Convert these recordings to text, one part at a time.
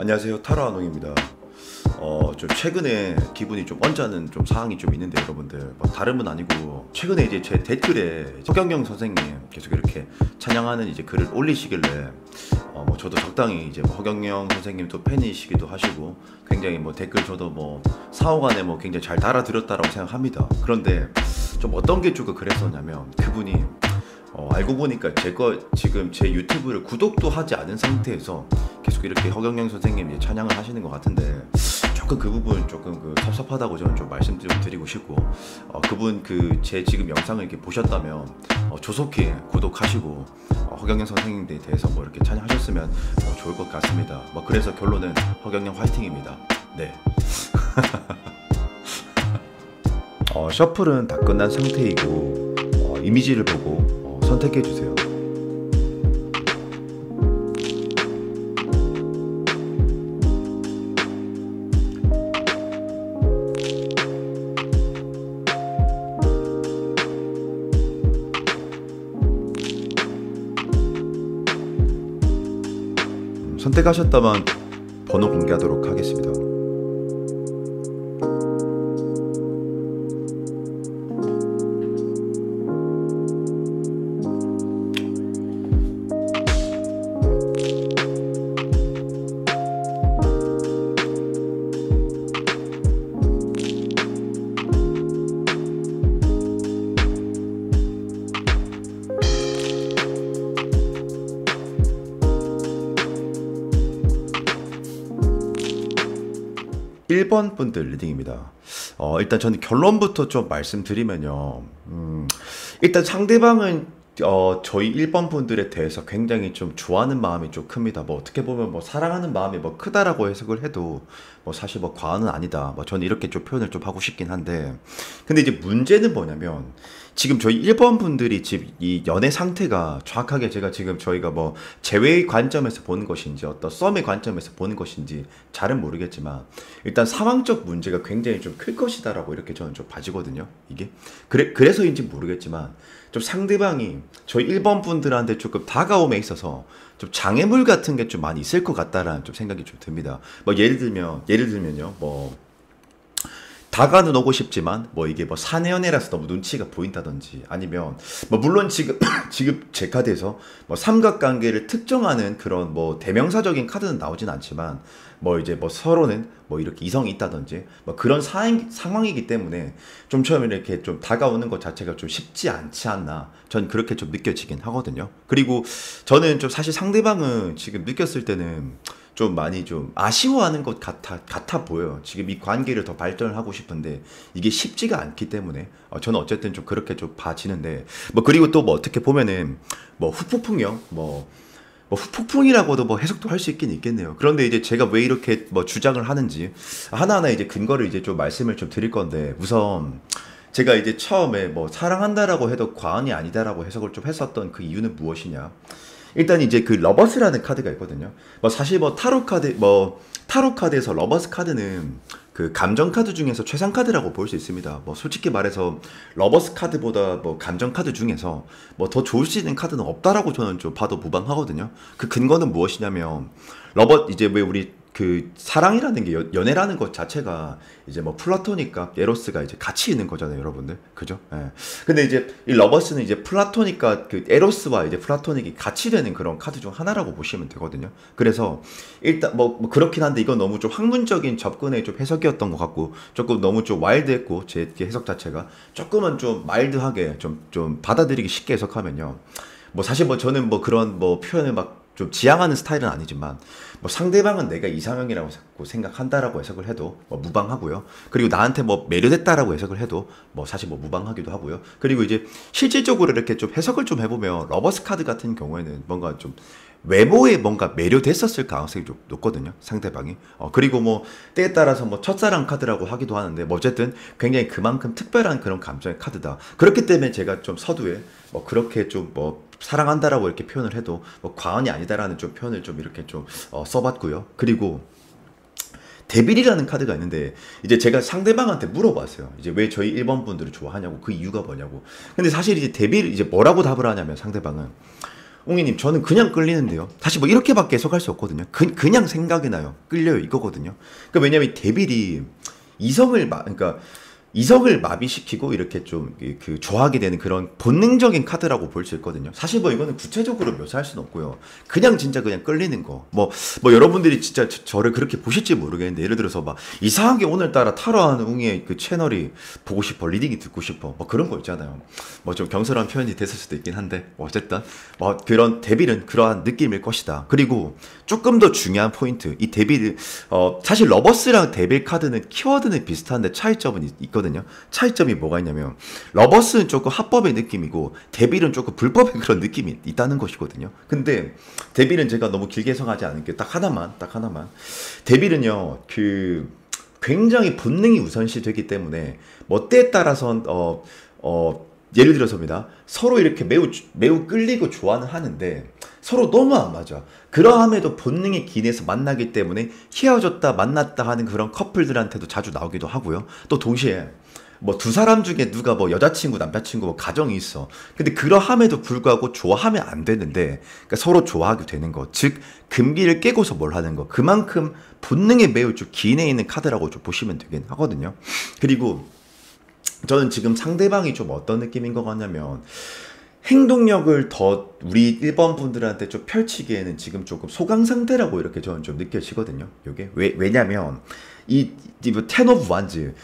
안녕하세요. 타로아농입니다. 좀 최근에 기분이 좀 언짢은 좀 사항이 좀 있는데 여러분들 뭐 다른 분 아니고 최근에 이제 제 댓글에 허경영 선생님 계속 이렇게 찬양하는 이제 글을 올리시길래 뭐 저도 적당히 이제 뭐 허경영 선생님도 팬이시기도 하시고 굉장히 뭐 댓글 저도 뭐 사후간에 뭐 굉장히 잘 달아들였다라고 생각합니다. 그런데 좀 어떤 게 조금 그랬었냐면 그분이 알고 보니까 지금 제 유튜브를 구독도 하지 않은 상태에서 계속 이렇게 허경영 선생님 찬양을 하시는 것 같은데 조금 그 부분 조금 섭섭하다고 저는 좀 말씀 좀 드리고 싶고 그분 제 지금 영상을 이렇게 보셨다면 조속히 구독하시고 허경영 선생님에 대해서 뭐 이렇게 찬양하셨으면 좋을 것 같습니다. 뭐 그래서 결론은 허경영 화이팅입니다. 네. 셔플은 다 끝난 상태이고 이미지를 보고 선택해 주세요. 선택하셨다면 번호 공개하도록 하겠습니다. 일 번 분들 리딩입니다. 일단 저는 결론부터 좀 말씀드리면요. 일단 상대방은 저희 1번 분들에 대해서 굉장히 좀 좋아하는 마음이 좀 큽니다. 뭐 어떻게 보면 뭐 사랑하는 마음이 뭐 크다라고 해석을 해도 뭐 사실 뭐 과언은 아니다. 뭐 저는 이렇게 좀 표현을 좀 하고 싶긴 한데 근데 이제 문제는 뭐냐면 지금 저희 1번 분들이 지금 이 연애 상태가 정확하게 제가 지금 저희가 뭐 재회의 관점에서 보는 것인지 어떤 썸의 관점에서 보는 것인지 잘은 모르겠지만 일단 상황적 문제가 굉장히 좀 클 것이다라고 이렇게 저는 좀 봐지거든요. 이게 그래서인지 모르겠지만 좀 상대방이 저희 1번 분들한테 조금 다가옴에 있어서 좀 장애물 같은 게 좀 많이 있을 것 같다라는 좀 생각이 좀 듭니다. 뭐 예를 들면요. 뭐 다가는 오고 싶지만 뭐 이게 뭐 사내 연애라서 너무 눈치가 보인다든지 아니면 뭐 물론 지금 제 카드에서 뭐 삼각관계를 특정하는 그런 뭐 대명사적인 카드는 나오진 않지만 뭐 이제 뭐 서로는 뭐 이렇게 이성이 있다든지 뭐 그런 상황이기 때문에 좀 처음에 이렇게 좀 다가오는 것 자체가 좀 쉽지 않지 않나 전 그렇게 좀 느껴지긴 하거든요. 그리고 저는 좀 사실 상대방은 지금 느꼈을 때는 좀 많이 좀 아쉬워하는 것 같아 보여요. 지금 이 관계를 더 발전을 하고 싶은데 이게 쉽지가 않기 때문에 저는 어쨌든 좀 그렇게 좀 봐지는데 뭐 그리고 또 뭐 어떻게 보면은 뭐 후폭풍이요. 뭐 후폭풍이라고도 뭐 해석도 할 수 있긴 있겠네요. 그런데 이제 제가 왜 이렇게 뭐 주장을 하는지 하나하나 이제 근거를 이제 좀 말씀을 좀 드릴 건데 우선 제가 이제 처음에 뭐 사랑한다라고 해도 과언이 아니다라고 해석을 좀 했었던 그 이유는 무엇이냐? 일단 이제 그 러버스라는 카드가 있거든요. 뭐 사실 뭐 타로 카드에서 러버스 카드는 그 감정 카드 중에서 최상 카드라고 볼 수 있습니다. 뭐 솔직히 말해서 러버스 카드보다 뭐 감정 카드 중에서 뭐 더 좋을 수 있는 카드는 없다라고 저는 좀 봐도 무방하거든요. 그 근거는 무엇이냐면 이제 왜 우리 그 사랑이라는 게 연애라는 것 자체가 이제 뭐 플라토닉과 에로스가 이제 같이 있는 거잖아요, 여러분들. 그죠? 예. 근데 이제 이 러버스는 이제 플라토닉과 그 에로스와 이제 플라토닉이 같이 되는 그런 카드 중 하나라고 보시면 되거든요. 그래서 일단 뭐 그렇긴 한데 이건 너무 좀 학문적인 접근의 좀 해석이었던 것 같고 조금 너무 좀 와일드했고 제 해석 자체가 조금은 좀 마일드하게 좀 받아들이기 쉽게 해석하면요. 뭐 사실 뭐 저는 뭐 그런 뭐 표현을 막 좀 지향하는 스타일은 아니지만 뭐 상대방은 내가 이상형이라고 생각한다라고 해석을 해도 뭐 무방하고요. 그리고 나한테 뭐 매료됐다라고 해석을 해도 뭐 사실 뭐 무방하기도 하고요. 그리고 이제 실질적으로 이렇게 좀 해석을 좀 해보면 러버스 카드 같은 경우에는 뭔가 좀 외모에 뭔가 매료됐었을 가능성이 좀 높거든요, 상대방이. 그리고 뭐 때에 따라서 뭐 첫사랑 카드라고 하기도 하는데 뭐 어쨌든 굉장히 그만큼 특별한 그런 감정의 카드다. 그렇기 때문에 제가 좀 서두에 뭐 그렇게 좀 뭐 사랑한다라고 이렇게 표현을 해도 뭐 과언이 아니다라는 좀 표현을 좀 이렇게 좀 써봤고요. 그리고 데빌이라는 카드가 있는데 이제 제가 상대방한테 물어봤어요. 이제 왜 저희 1번 분들을 좋아하냐고, 그 이유가 뭐냐고. 근데 사실 이제 데빌 이제 뭐라고 답을 하냐면 상대방은 웅이님 저는 그냥 끌리는데요. 사실 뭐 이렇게밖에 해석할 수 없거든요. 그냥 생각이 나요. 끌려요 이거거든요. 그러니까 왜냐면 데빌이 그러니까 이성을 마비시키고 이렇게 좀 좋아하게 되는 그런 본능적인 카드라고 볼 수 있거든요. 사실 뭐 이거는 구체적으로 묘사할 수는 없고요. 그냥 진짜 그냥 끌리는 거. 뭐 여러분들이 진짜 저를 그렇게 보실지 모르겠는데 예를 들어서 막 이상하게 오늘따라 타로하는 웅이의 그 채널이 보고 싶어, 리딩이 듣고 싶어, 뭐 그런 거 있잖아요. 뭐 좀 경솔한 표현이 됐을 수도 있긴 한데 뭐 어쨌든 뭐 그런 데빌은 그러한 느낌일 것이다. 그리고 조금 더 중요한 포인트, 이 데빌 사실 러버스랑 데빌 카드는 키워드는 비슷한데 차이점은 있거든요. 차이점이 뭐가 있냐면 러버스는 조금 합법의 느낌이고 데빌은 조금 불법의 그런 느낌이 있다는 것이거든요. 근데 데빌은 제가 너무 길게 해석하지 않은 게 딱 하나만 데빌은요 굉장히 본능이 우선시 되기 때문에 뭐 때에 따라선 예를 들어서입니다. 서로 이렇게 매우 끌리고 좋아는 하는데 서로 너무 안 맞아. 그러함에도 본능이 기인해서 만나기 때문에 헤어졌다 만났다 하는 그런 커플들한테도 자주 나오기도 하고요. 또 동시에 뭐 두 사람 중에 누가 뭐 여자친구, 남자친구, 뭐 가정이 있어. 근데 그러함에도 불구하고 좋아하면 안 되는데, 그러니까 서로 좋아하게 되는 거. 즉, 금기를 깨고서 뭘 하는 거. 그만큼 본능에 매우 좀 기인해 있는 카드라고 좀 보시면 되긴 하거든요. 그리고 저는 지금 상대방이 좀 어떤 느낌인 것 같냐면, 행동력을 더 우리 1번 분들한테 좀 펼치기에는 지금 조금 소강 상태라고 이렇게 저는 좀 느껴지거든요. 요게 왜냐면 텐 오브 완즈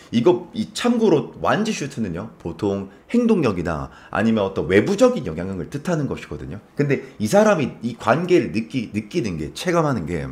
참고로 완즈 슈트는요 보통 행동력이나 아니면 어떤 외부적인 영향을 뜻하는 것이거든요. 근데 이 사람이 이 관계를 느끼는 게 체감하는 게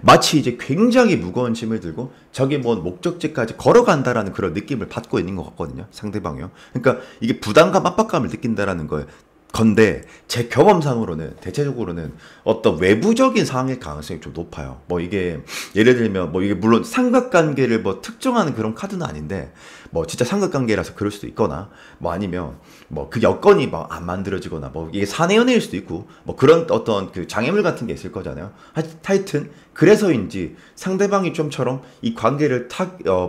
마치 이제 굉장히 무거운 짐을 들고 저기 먼 목적지까지 걸어간다라는 그런 느낌을 받고 있는 것 같거든요. 상대방이요. 그러니까 이게 부담감, 압박감을 느낀다라는 거예요. 건데 제 경험상으로는 대체적으로는 어떤 외부적인 상황일 가능성이 좀 높아요. 뭐 이게 예를 들면 뭐 이게 물론 삼각관계를 뭐 특정하는 그런 카드는 아닌데 뭐 진짜 삼각관계라서 그럴 수도 있거나 뭐 아니면 뭐 그 여건이 뭐 안 만들어지거나 뭐 이게 사내 연애일 수도 있고 뭐 그런 어떤 그 장애물 같은 게 있을 거잖아요. 하여튼 그래서인지 상대방이 좀처럼 이 관계를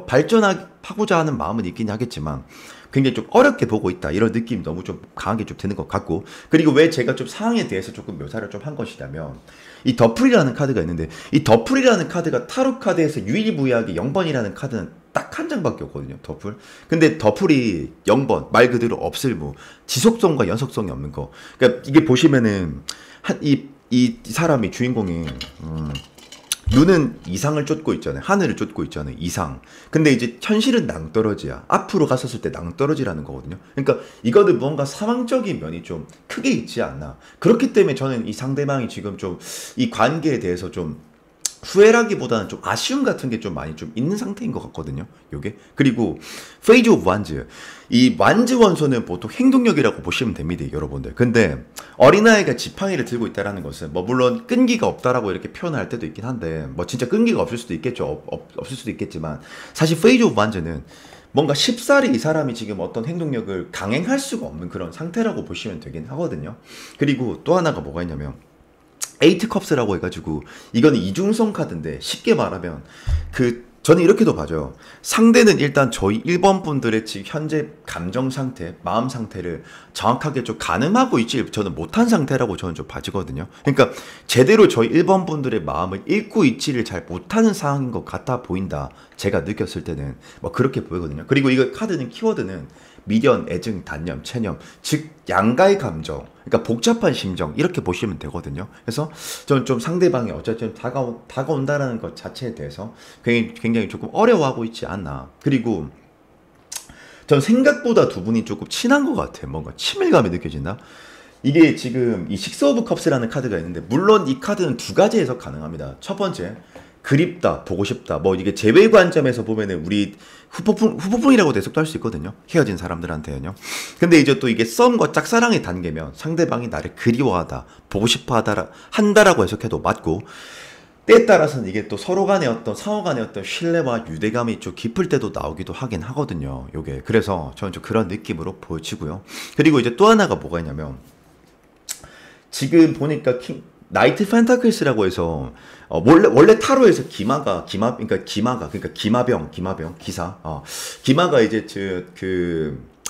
발전하고자 하는 마음은 있긴 하겠지만 굉장히 좀 어렵게 보고 있다 이런 느낌이 너무 좀 강하게 좀 드는 것 같고, 그리고 왜 제가 좀 상황에 대해서 조금 묘사를 좀 한 것이냐면 이 더플이라는 카드가 있는데 이 더플이라는 카드가 타로 카드에서 유일무이하게 0번이라는 카드는 딱 한 장밖에 없거든요. 더플. 근데 더플이 0번 말 그대로 없을무, 지속성과 연속성이 없는 거. 그러니까 이게 보시면은 이 사람이 주인공이 눈은 이상을 쫓고 있잖아요. 하늘을 쫓고 있잖아요. 이상. 근데 이제 현실은 낭떠러지야. 앞으로 갔었을 때 낭떠러지라는 거거든요. 그러니까 이거는 뭔가 사망적인 면이 좀 크게 있지 않나. 그렇기 때문에 저는 이 상대방이 지금 좀 이 관계에 대해서 좀 후회라기보다는 좀 아쉬움 같은 게 좀 많이 좀 있는 상태인 것 같거든요. 요게. 그리고 페이지 오브 완즈. 이 완즈 원소는 보통 행동력이라고 보시면 됩니다, 여러분들. 근데 어린아이가 지팡이를 들고 있다라는 것은 뭐 물론 끈기가 없다라고 이렇게 표현할 때도 있긴 한데 뭐 진짜 끈기가 없을 수도 있겠죠. 없을 수도 있겠지만 사실 페이지 오브 완즈는 뭔가 쉽사리 이 사람이 지금 어떤 행동력을 강행할 수가 없는 그런 상태라고 보시면 되긴 하거든요. 그리고 또 하나가 뭐가 있냐면 에이트 컵스라고 해가지고 이거는 이중성 카드인데 쉽게 말하면 저는 이렇게도 봐줘요. 상대는 일단 저희 1번 분들의 지금 현재 감정 상태, 마음 상태를 정확하게 좀 가늠하고 있지 저는 못한 상태라고 저는 좀 봐지거든요. 그러니까 제대로 저희 1번 분들의 마음을 읽고 있지를 잘 못하는 상황인 것 같아 보인다. 제가 느꼈을 때는 뭐 그렇게 보이거든요. 그리고 이거 카드는 키워드는 미련, 애증, 단념, 체념, 즉 양가의 감정, 그러니까 복잡한 심정 이렇게 보시면 되거든요. 그래서 저는 좀 상대방이 어쨌든 다가온다라는 것 자체에 대해서 굉장히 조금 어려워하고 있지 않나. 그리고 전 생각보다 두 분이 조금 친한 것 같아요. 뭔가 친밀감이 느껴진다. 이게 지금 이 식스 오브 컵스라는 카드가 있는데 물론 이 카드는 두 가지 해석 가능합니다. 첫 번째, 그립다, 보고 싶다. 뭐 이게 재회 관점에서 보면은 우리 후폭풍이라고 해석도 할 수 있거든요. 헤어진 사람들한테는요. 근데 이제 또 이게 썸과 짝사랑의 단계면 상대방이 나를 그리워하다, 보고 싶어 한다라고 해석해도 맞고, 때에 따라서는 이게 또 서로 간의 어떤 상호 간의 어떤 신뢰와 유대감이 좀 깊을 때도 나오기도 하긴 하거든요. 요게. 그래서 저는 좀 그런 느낌으로 보여지고요. 그리고 이제 또 하나가 뭐가 있냐면 지금 보니까 나이트 펜타클스라고 해서 원래 타로에서 기마가 기마가 이제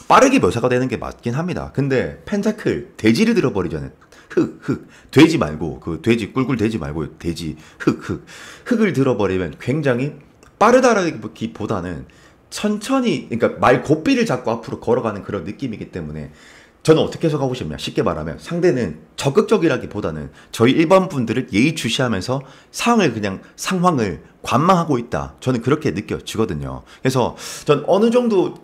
빠르게 묘사가 되는 게 맞긴 합니다. 근데 펜타클 대지를 들어버리잖아요. 흙. 돼지 말고, 그 돼지, 꿀꿀 돼지 말고, 돼지, 흙. 흙을 들어버리면 굉장히 빠르다라기보다는 천천히, 그러니까 말 고삐를 잡고 앞으로 걸어가는 그런 느낌이기 때문에 저는 어떻게 해석하고 싶냐. 쉽게 말하면 상대는 적극적이라기보다는 저희 일반 분들을 예의주시하면서 상황을 관망하고 있다. 저는 그렇게 느껴지거든요. 그래서 전 어느 정도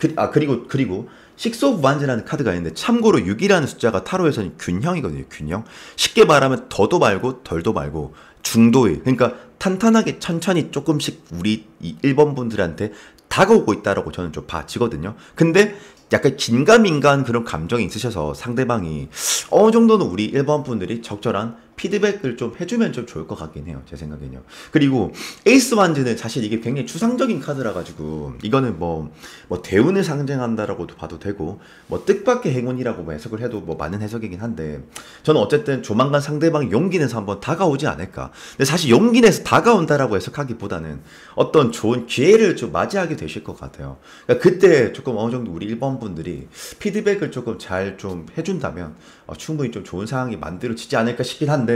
그리고 식소 무한제라는 카드가 있는데 참고로 6이라는 숫자가 타로에서는 균형이거든요. 균형. 쉽게 말하면 더도 말고 덜도 말고 중도의, 그러니까 탄탄하게 천천히 조금씩 우리 이 1번 분들한테 다가오고 있다라고 저는 좀 봐지거든요. 근데 약간 긴가민가한 그런 감정이 있으셔서 상대방이 어느 정도는 우리 1번 분들이 적절한 피드백을 좀 해주면 좀 좋을 것 같긴 해요. 제 생각엔요. 그리고 에이스 완즈는 사실 이게 굉장히 추상적인 카드라 가지고 이거는 뭐 대운을 상징한다라고도 봐도 되고 뭐 뜻밖의 행운이라고 뭐 해석을 해도 뭐 많은 해석이긴 한데 저는 어쨌든 조만간 상대방이 용기 내서 한번 다가오지 않을까. 근데 사실 용기 내서 다가온다라고 해석하기보다는 어떤 좋은 기회를 좀 맞이하게 되실 것 같아요. 그러니까 그때 조금 어느 정도 우리 1번 분들이 피드백을 조금 잘 좀 해준다면 충분히 좀 좋은 상황이 만들어지지 않을까 싶긴 한데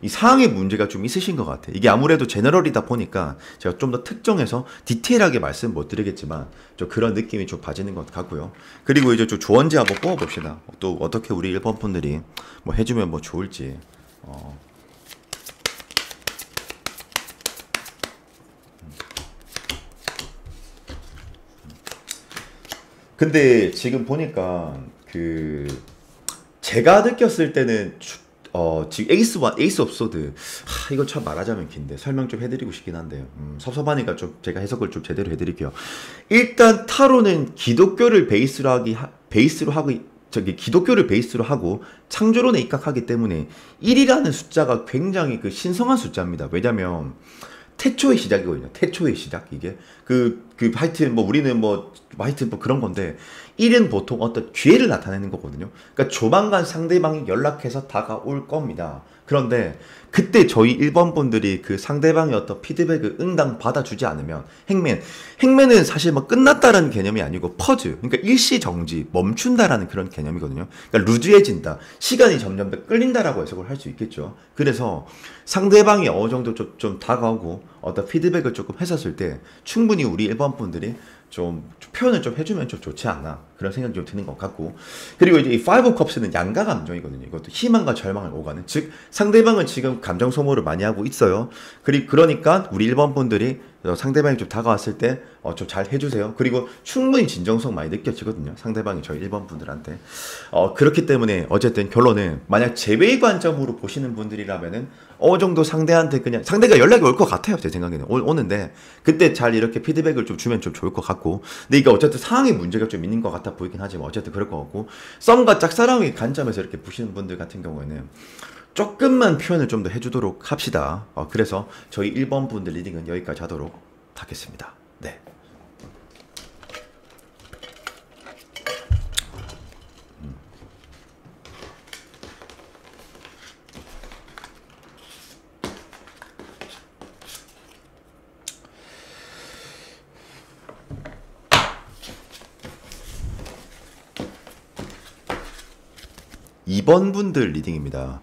이 상황의 문제가 좀 있으신 것 같아요. 이게 아무래도 제너럴이다 보니까 제가 좀 더 특정해서 디테일하게 말씀 못 드리겠지만 좀 그런 느낌이 좀 빠지는 것 같고요. 그리고 이제 좀 조언지 한번 뽑아봅시다. 또 어떻게 우리 1번 분들이 뭐 해주면 뭐 좋을지. 근데 지금 보니까 그 제가 느꼈을 때는 지금 에이스 오브 소드 이거 참 말하자면 긴데 설명 좀 해드리고 싶긴 한데요. 섭섭하니까 좀 제가 해석을 좀 제대로 해드릴게요. 일단 타로는 기독교를 기독교를 베이스로 하고 창조론에 입각하기 때문에 1이라는 숫자가 굉장히 그 신성한 숫자입니다. 왜냐면 태초의 시작이거든요. 태초의 시작 이게 하여튼 뭐 우리는 하여튼 뭐 그런 건데 1은 보통 어떤 기회를 나타내는 거거든요. 그러니까 조만간 상대방이 연락해서 다가올 겁니다. 그런데 그때 저희 1번 분들이 그 상대방의 어떤 피드백을 응당 받아주지 않으면 행맨은 사실 뭐 끝났다라는 개념이 아니고 퍼즈, 그러니까 일시정지, 멈춘다라는 그런 개념이거든요. 그러니까 루즈해진다, 시간이 점점 더 끌린다라고 해석을 할 수 있겠죠. 그래서 상대방이 어느 정도 좀 다가오고 어떤 피드백을 조금 했었을 때 충분히 우리 1번 분들이 좀 표현을 좀 해주면 좀 좋지 않나 그런 생각이 좀 드는 것 같고, 그리고 이제 이 파이브 컵스는 양가 감정이거든요. 이것도 희망과 절망을 오가는, 즉 상대방은 지금 감정 소모를 많이 하고 있어요. 그러니까 우리 1번 분들이 상대방이 좀 다가왔을 때 좀 잘 해주세요. 그리고 충분히 진정성 많이 느껴지거든요. 상대방이 저희 1번 분들한테. 그렇기 때문에 어쨌든 결론은 만약 제외의 관점으로 보시는 분들이라면은 어느 정도 상대한테 그냥 상대가 연락이 올 것 같아요. 제 생각에는 오는데 그때 잘 이렇게 피드백을 좀 주면 좀 좋을 것 같고, 근데 이게 어쨌든 상황에 문제가 좀 있는 것 같아 보이긴 하지만 어쨌든 그럴 것 같고, 썸과 짝사랑의 관점에서 이렇게 보시는 분들 같은 경우에는 조금만 표현을 좀 더 해주도록 합시다. 그래서 저희 1번 분들 리딩은 여기까지 하도록 하겠습니다. 네. (2번) 분들 리딩입니다.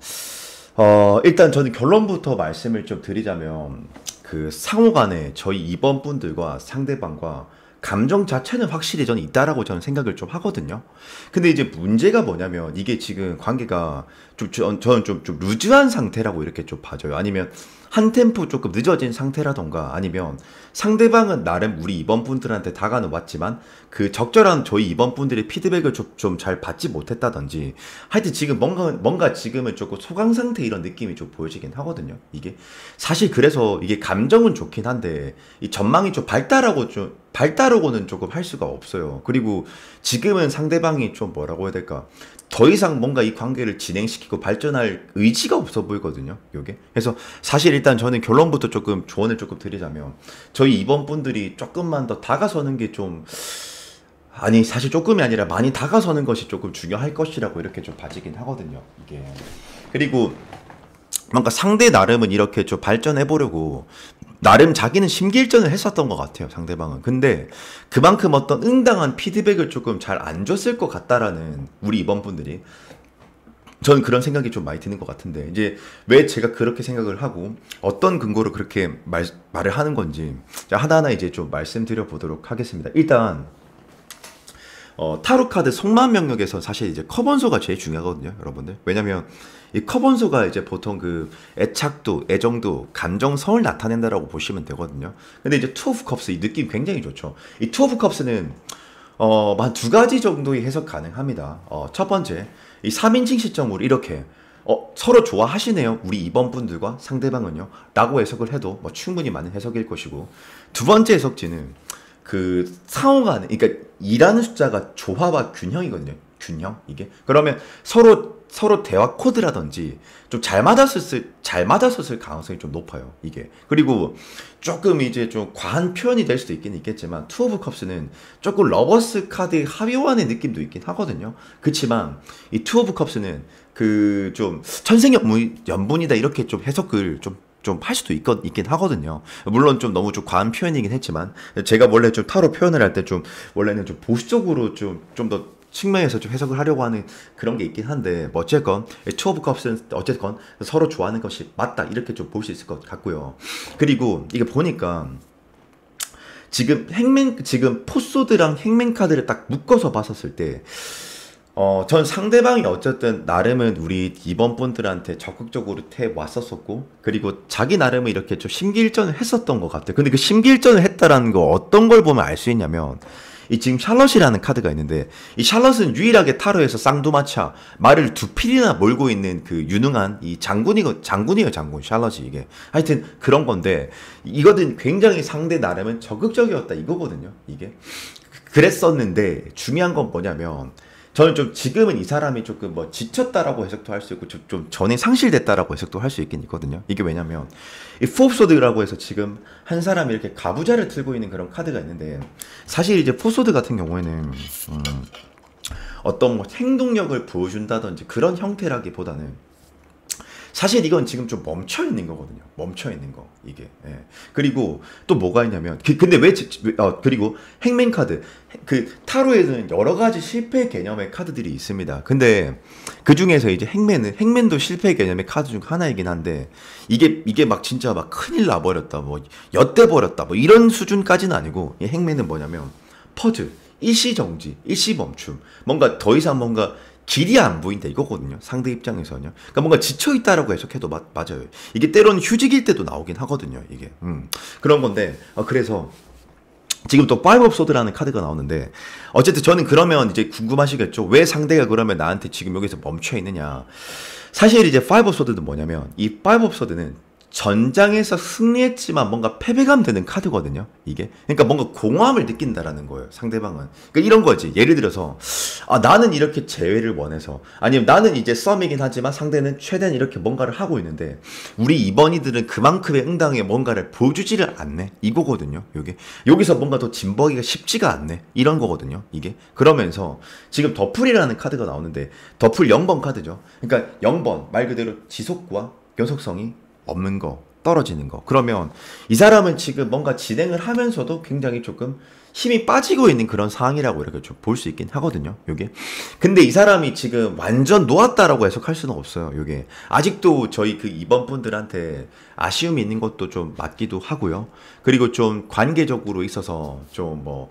일단 저는 결론부터 말씀을 좀 드리자면 그 상호간에 저희 2번 분들과 상대방과 감정 자체는 확실히 저는 있다라고 저는 생각을 좀 하거든요. 근데 이제 문제가 뭐냐면 이게 지금 관계가 저는 좀 루즈한 상태라고 이렇게 좀 봐져요. 아니면 한 템포 조금 늦어진 상태라던가, 아니면 상대방은 나름 우리 2번 분들한테 다가는 왔지만 그 적절한 저희 2번 분들의 피드백을 좀 잘 받지 못했다든지, 하여튼 지금 뭔가 지금은 조금 소강 상태 이런 느낌이 좀 보여지긴 하거든요. 이게 사실 그래서 이게 감정은 좋긴 한데 이 전망이 좀 발달하고는 조금 할 수가 없어요. 그리고 지금은 상대방이 좀 뭐라고 해야 될까, 더 이상 뭔가 이 관계를 진행시키고 발전할 의지가 없어 보이거든요, 요게. 그래서 사실 일단 저는 결론부터 조금 조언을 조금 드리자면 저희 2번 분들이 조금만 더 다가서는 게 사실 조금이 아니라 많이 다가서는 것이 조금 중요할 것이라고 이렇게 좀 봐지긴 하거든요, 이게. 그리고 뭔가 상대 나름은 이렇게 좀 발전해 보려고 나름 자기는 심기일전을 했었던 것 같아요, 상대방은. 근데 그만큼 어떤 응당한 피드백을 조금 잘 안 줬을 것 같다라는, 우리 2번 분들이 저는 그런 생각이 좀 많이 드는 것 같은데 이제 왜 제가 그렇게 생각을 하고 어떤 근거로 그렇게 말을 하는 건지 하나하나 이제 좀 말씀드려 보도록 하겠습니다. 일단 타로 카드 속마음 명령에서 사실 이제 커번소가 제일 중요하거든요, 여러분들. 왜냐면 이 커번소가 이제 보통 그 애착도, 애정도, 감정성을 나타낸다라고 보시면 되거든요. 근데 이제 투 오브 컵스 이 느낌 굉장히 좋죠. 이 투 오브 컵스는 한 두 가지 정도의 해석 가능합니다. 첫 번째, 이 3인칭 시점으로 이렇게 서로 좋아하시네요. 우리 이번 분들과 상대방은요. 라고 해석을 해도 뭐 충분히 많은 해석일 것이고 두 번째 해석지는 그 상호간에 그러니까 2라는 숫자가 조화와 균형이거든요. 균형 이게 그러면 서로 대화 코드라든지 좀 잘 맞았을 가능성이 좀 높아요. 이게 그리고 조금 이제 좀 과한 표현이 될 수도 있긴 있겠지만 투 오브 컵스는 조금 러버스 카드의 합의원의 느낌도 있긴 하거든요. 그렇지만 이 투 오브 컵스는 그 좀 천생연분이다 이렇게 좀 해석을 좀 할 수도 있긴 하거든요. 물론 좀 너무 좀 과한 표현이긴 했지만 제가 원래 좀 타로 표현을 할 때 좀 원래는 좀 보수적으로 좀 더 측면에서 좀 해석을 하려고 하는 그런 게 있긴 한데 뭐 어쨌건 투 오브 컵스는 어쨌건 서로 좋아하는 것이 맞다 이렇게 좀 볼 수 있을 것 같고요. 그리고 이게 보니까 지금 포소드랑 행맨 카드를 딱 묶어서 봤었을 때 전 상대방이 어쨌든 나름은 우리 이번 분들한테 적극적으로 왔었었고, 그리고 자기 나름은 이렇게 좀 심기일전을 했었던 것 같아요. 근데 그 심기일전을 했다라는 거 어떤 걸 보면 알 수 있냐면, 이 지금 샬럿이라는 카드가 있는데, 이 샬럿은 유일하게 타로에서 쌍두마차, 말을 두 필이나 몰고 있는 그 유능한 이 장군이에요, 장군. 샬럿이 이게. 하여튼 그런 건데, 이거는 굉장히 상대 나름은 적극적이었다 이거거든요, 이게. 그랬었는데, 중요한 건 뭐냐면, 저는 좀 지금은 이 사람이 조금 뭐 지쳤다라고 해석도 할 수 있고 좀 전에 상실됐다라고 해석도 할 수 있긴 있거든요. 이게 왜냐면 이 포소드라고 해서 지금 한 사람이 이렇게 가부좌를 들고 있는 그런 카드가 있는데 사실 이제 포소드 같은 경우에는 어떤 뭐 행동력을 보여준다든지 그런 형태라기보다는 사실 이건 지금 좀 멈춰 있는 거거든요. 멈춰 있는 거 이게. 예. 그리고 또 뭐가 있냐면 근데 그리고 행맨 카드 그 타로에는 여러 가지 실패 개념의 카드들이 있습니다. 근데 그 중에서 이제 행맨도 실패 개념의 카드 중 하나이긴 한데 이게 막 진짜 막 큰일 나버렸다 뭐 엿대 버렸다 뭐 이런 수준까지는 아니고 이 행맨은 뭐냐면 퍼즐 일시정지 일시멈춤 뭔가 더 이상 뭔가 길이 안 보인다 이거거든요. 상대 입장에서는요. 그러니까 뭔가 지쳐있다라고 해석해도 맞아요. 이게 때로는 휴직일 때도 나오긴 하거든요. 이게 그런 건데 그래서 지금 또 파이브 오브 소드라는 카드가 나오는데 어쨌든 저는 그러면 이제 궁금하시겠죠. 왜 상대가 그러면 나한테 지금 여기서 멈춰 있느냐. 사실 이제 파이브 오브 소드는 뭐냐면 이 파이브 오브 소드는 전장에서 승리했지만 뭔가 패배감 드는 카드거든요. 이게 그러니까 뭔가 공허함을 느낀다라는 거예요. 상대방은 그러니까 이런 거지. 예를 들어서 나는 이렇게 재회를 원해서 아니면 나는 이제 썸이긴 하지만 상대는 최대한 이렇게 뭔가를 하고 있는데 우리 이번이들은 그만큼의 응당에 뭔가를 보여주지를 않네 이거거든요. 여기서 뭔가 더 진버기가 쉽지가 않네 이런 거거든요. 이게 그러면서 지금 더풀이라는 카드가 나오는데 더풀 0번 카드죠. 그러니까 0번 말 그대로 지속과 연속성이 없는 거, 떨어지는 거. 그러면 이 사람은 지금 뭔가 진행을 하면서도 굉장히 조금 힘이 빠지고 있는 그런 상황이라고 이렇게 좀 볼 수 있긴 하거든요. 요게. 근데 이 사람이 지금 완전 놓았다라고 해석할 수는 없어요. 요게. 아직도 저희 그 이번 분들한테 아쉬움이 있는 것도 좀 맞기도 하고요. 그리고 좀 관계적으로 있어서 좀 뭐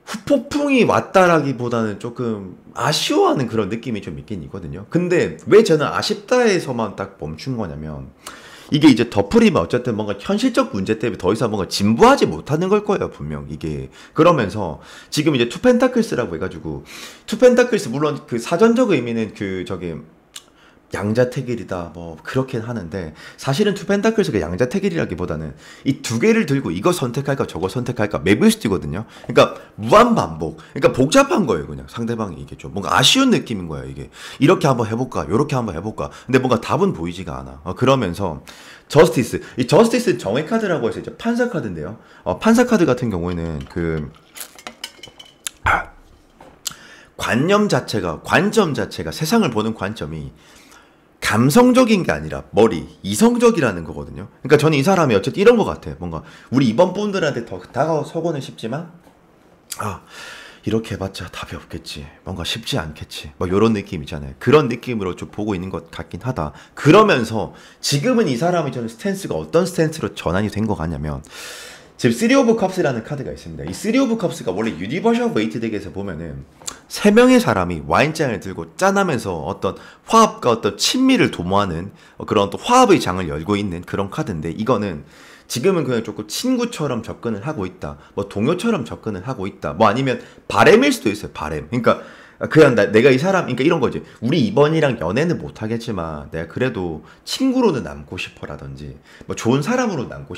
후폭풍이 왔다라기보다는 조금 아쉬워하는 그런 느낌이 좀 있긴 있거든요. 근데 왜 저는 아쉽다에서만 딱 멈춘 거냐면 이게 이제 더풀이면 어쨌든 뭔가 현실적 문제 때문에 더 이상 뭔가 진부하지 못하는 걸 거예요, 분명 이게. 그러면서 지금 이제 투 펜타클스라고 해가지고 투 펜타클스 물론 그 사전적 의미는 그 저기 양자택일이다 뭐 그렇게 하는데 사실은 투 펜타클스가 양자택일이라기보다는 이 두 개를 들고 이거 선택할까 저거 선택할까 매블스티거든요. 그러니까 무한 반복. 그러니까 복잡한 거예요. 그냥 상대방이 이게 좀 뭔가 아쉬운 느낌인 거예요. 이게 이렇게 한번 해볼까 요렇게 한번 해볼까 근데 뭔가 답은 보이지가 않아. 그러면서 저스티스 이 저스티스 정의 카드라고 해서 이제 판사 카드인데요. 판사 카드 같은 경우에는 그 관점 자체가 세상을 보는 관점이 감성적인 게 아니라 이성적이라는 거거든요. 그러니까 저는 이 사람이 어쨌든 이런 것 같아요. 뭔가 우리 이번 분들한테 더 다가서고는 싶지만 이렇게 해봤자 답이 없겠지. 뭔가 쉽지 않겠지. 뭐 요런 느낌이잖아요. 그런 느낌으로 좀 보고 있는 것 같긴 하다. 그러면서 지금은 이 사람이 저는 스탠스가 어떤 스탠스로 전환이 된 것 같냐면 지금 3 오브 컵스라는 카드가 있습니다. 이 3 오브 컵스가 원래 유니버셜 웨이트 덱에서 보면은 세 명의 사람이 와인잔을 들고 짠하면서 어떤 화합과 어떤 친미를 도모하는 그런 또 화합의 장을 열고 있는 그런 카드인데 이거는 지금은 그냥 조금 친구처럼 접근을 하고 있다. 뭐 동료처럼 접근을 하고 있다. 뭐 아니면 바램일 수도 있어요. 바램. 그러니까 그냥 내가 이 사람, 그러니까 이런 거지. 우리 이번이랑 연애는 못 하겠지만 내가 그래도 친구로는 남고 싶어라든지 뭐 좋은 사람으로 남고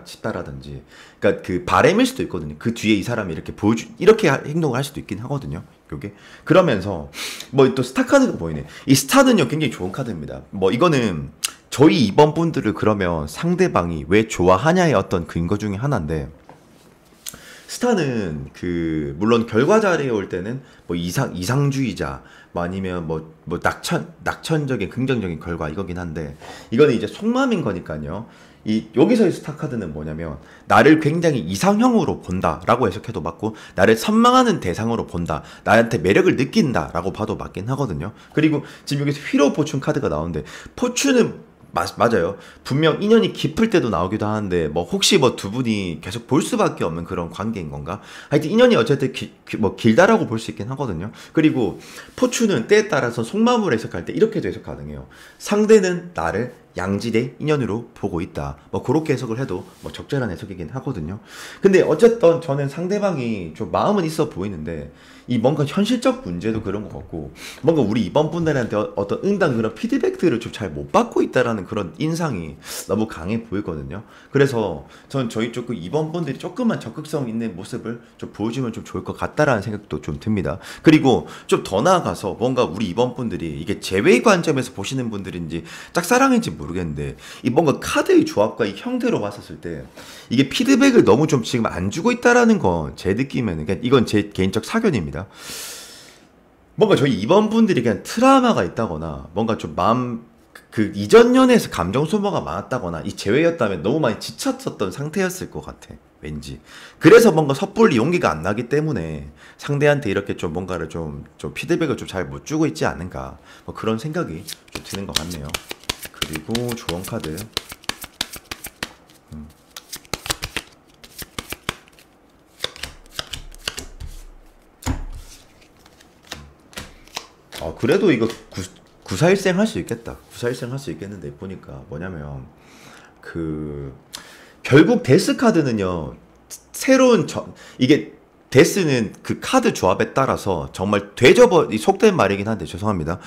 싶다라든지. 그러니까 그 바램일 수도 있거든요. 그 뒤에 이 사람이 이렇게 이렇게 행동을 할 수도 있긴 하거든요. 요게 그러면서 뭐 또 스타 카드가 보이네. 이 스타는요 굉장히 좋은 카드입니다. 뭐 이거는 저희 이번 분들을 그러면 상대방이 왜 좋아하냐의 어떤 근거 중에 하나인데 스타는 그 물론 결과 잘해 올 때는 뭐 이상주의자 뭐 아니면 뭐 낙천적인 긍정적인 결과 이거긴 한데 이거는 이제 속마음인 거니까요. 이 여기서의 스타 카드는 뭐냐면 나를 굉장히 이상형으로 본다라고 해석해도 맞고 나를 선망하는 대상으로 본다 나한테 매력을 느낀다라고 봐도 맞긴 하거든요. 그리고 지금 여기서 휘로 포춘 카드가 나오는데 포춘은 맞아요. 분명 인연이 깊을 때도 나오기도 하는데 뭐 혹시 뭐 두 분이 계속 볼 수밖에 없는 그런 관계인 건가? 하여튼 인연이 어쨌든 뭐 길다라고 볼 수 있긴 하거든요. 그리고 포춘은 때에 따라서 속마음으로 해석할 때 이렇게도 해석 가능해요. 상대는 나를 양지대 인연으로 보고 있다. 뭐 그렇게 해석을 해도 뭐 적절한 해석이긴 하거든요. 근데 어쨌든 저는 상대방이 좀 마음은 있어 보이는데 이 뭔가 현실적 문제도 그런 것 같고 뭔가 우리 이번 분들한테 어떤 응당 그런 피드백들을 좀 잘 못 받고 있다라는 그런 인상이 너무 강해 보이거든요. 그래서 전 저희 조금 이번 분들이 조금만 적극성 있는 모습을 좀 보여주면 좀 좋을 것 같다라는 생각도 좀 듭니다. 그리고 좀 더 나아가서 뭔가 우리 이번 분들이 이게 제외 관점에서 보시는 분들인지 짝사랑인지 모르겠는데 이 뭔가 카드의 조합과 이 형태로 봤었을 때 이게 피드백을 너무 좀 지금 안 주고 있다라는 건 제 느낌에는 그냥 이건 제 개인적 사견입니다. 뭔가 저희 이번 분들이 그냥 트라우마가 있다거나 뭔가 좀 마음 그 이전 연애에서 감정 소모가 많았다거나 이 재회였다면 너무 많이 지쳤었던 상태였을 것 같아. 왠지. 그래서 뭔가 섣불리 용기가 안 나기 때문에 상대한테 이렇게 좀 뭔가를 좀 피드백을 좀 잘 못 주고 있지 않은가. 뭐 그런 생각이 좀 드는 것 같네요. 그리고 조언 카드. 그래도 이거 구사일생 할 수 있겠다. 구사일생 할 수 있겠는데 보니까 뭐냐면 그 결국 데스 카드는요 새로운 이게 데스는 그 카드 조합에 따라서 정말 이 속된 말이긴 한데 죄송합니다.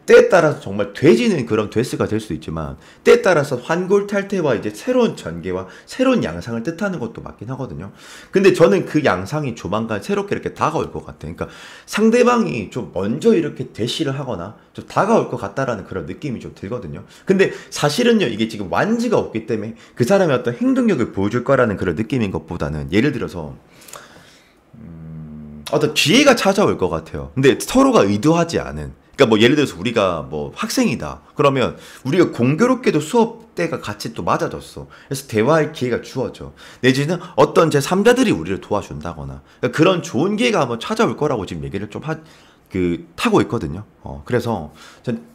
때에 따라서 정말 돼지는 그런 데스가 될 수 있지만 때에 따라서 환골탈태와 이제 새로운 전개와 새로운 양상을 뜻하는 것도 맞긴 하거든요. 근데 저는 그 양상이 조만간 새롭게 이렇게 다가올 것 같아요. 그러니까 상대방이 좀 먼저 이렇게 대시를 하거나 좀 다가올 것 같다라는 그런 느낌이 좀 들거든요. 근데 사실은요 이게 지금 완지가 없기 때문에 그 사람의 어떤 행동력을 보여줄 거라는 그런 느낌인 것보다는 예를 들어서 어떤 기회가 찾아올 것 같아요. 근데 서로가 의도하지 않은 그러니까 뭐 예를 들어서 우리가 뭐 학생이다. 그러면 우리가 공교롭게도 수업 때가 같이 또 맞아졌어. 그래서 대화할 기회가 주어져. 내지는 어떤 제3자들이 우리를 도와준다거나 그러니까 그런 좋은 기회가 한번 찾아올 거라고 지금 얘기를 좀 타고 있거든요. 그래서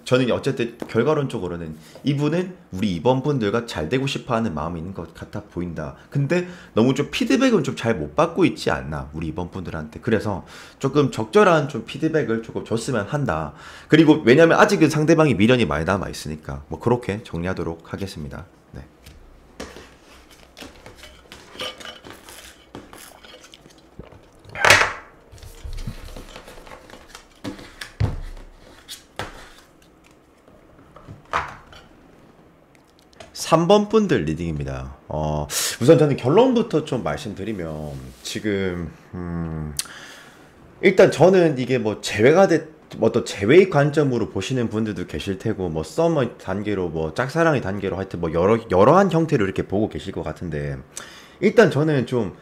저는 어쨌든 결과론적으로는 이분은 우리 이번 분들과 잘 되고 싶어하는 마음이 있는 것 같아 보인다. 근데 너무 좀 피드백은 좀 잘 못 받고 있지 않나 우리 이번 분들한테. 그래서 조금 적절한 좀 피드백을 조금 줬으면 한다. 그리고 왜냐면 아직은 상대방이 미련이 많이 남아 있으니까 뭐 그렇게 정리하도록 하겠습니다. 네. 3번 분들 리딩입니다. 우선 저는 결론부터 좀 말씀드리면 지금 일단 저는 이게 뭐 제외가 어떤 제외의 관점으로 보시는 분들도 계실 테고 뭐 썸의 단계로 뭐 짝사랑의 단계로 하여튼 뭐 여러한 형태로 이렇게 보고 계실 것 같은데 일단 저는 좀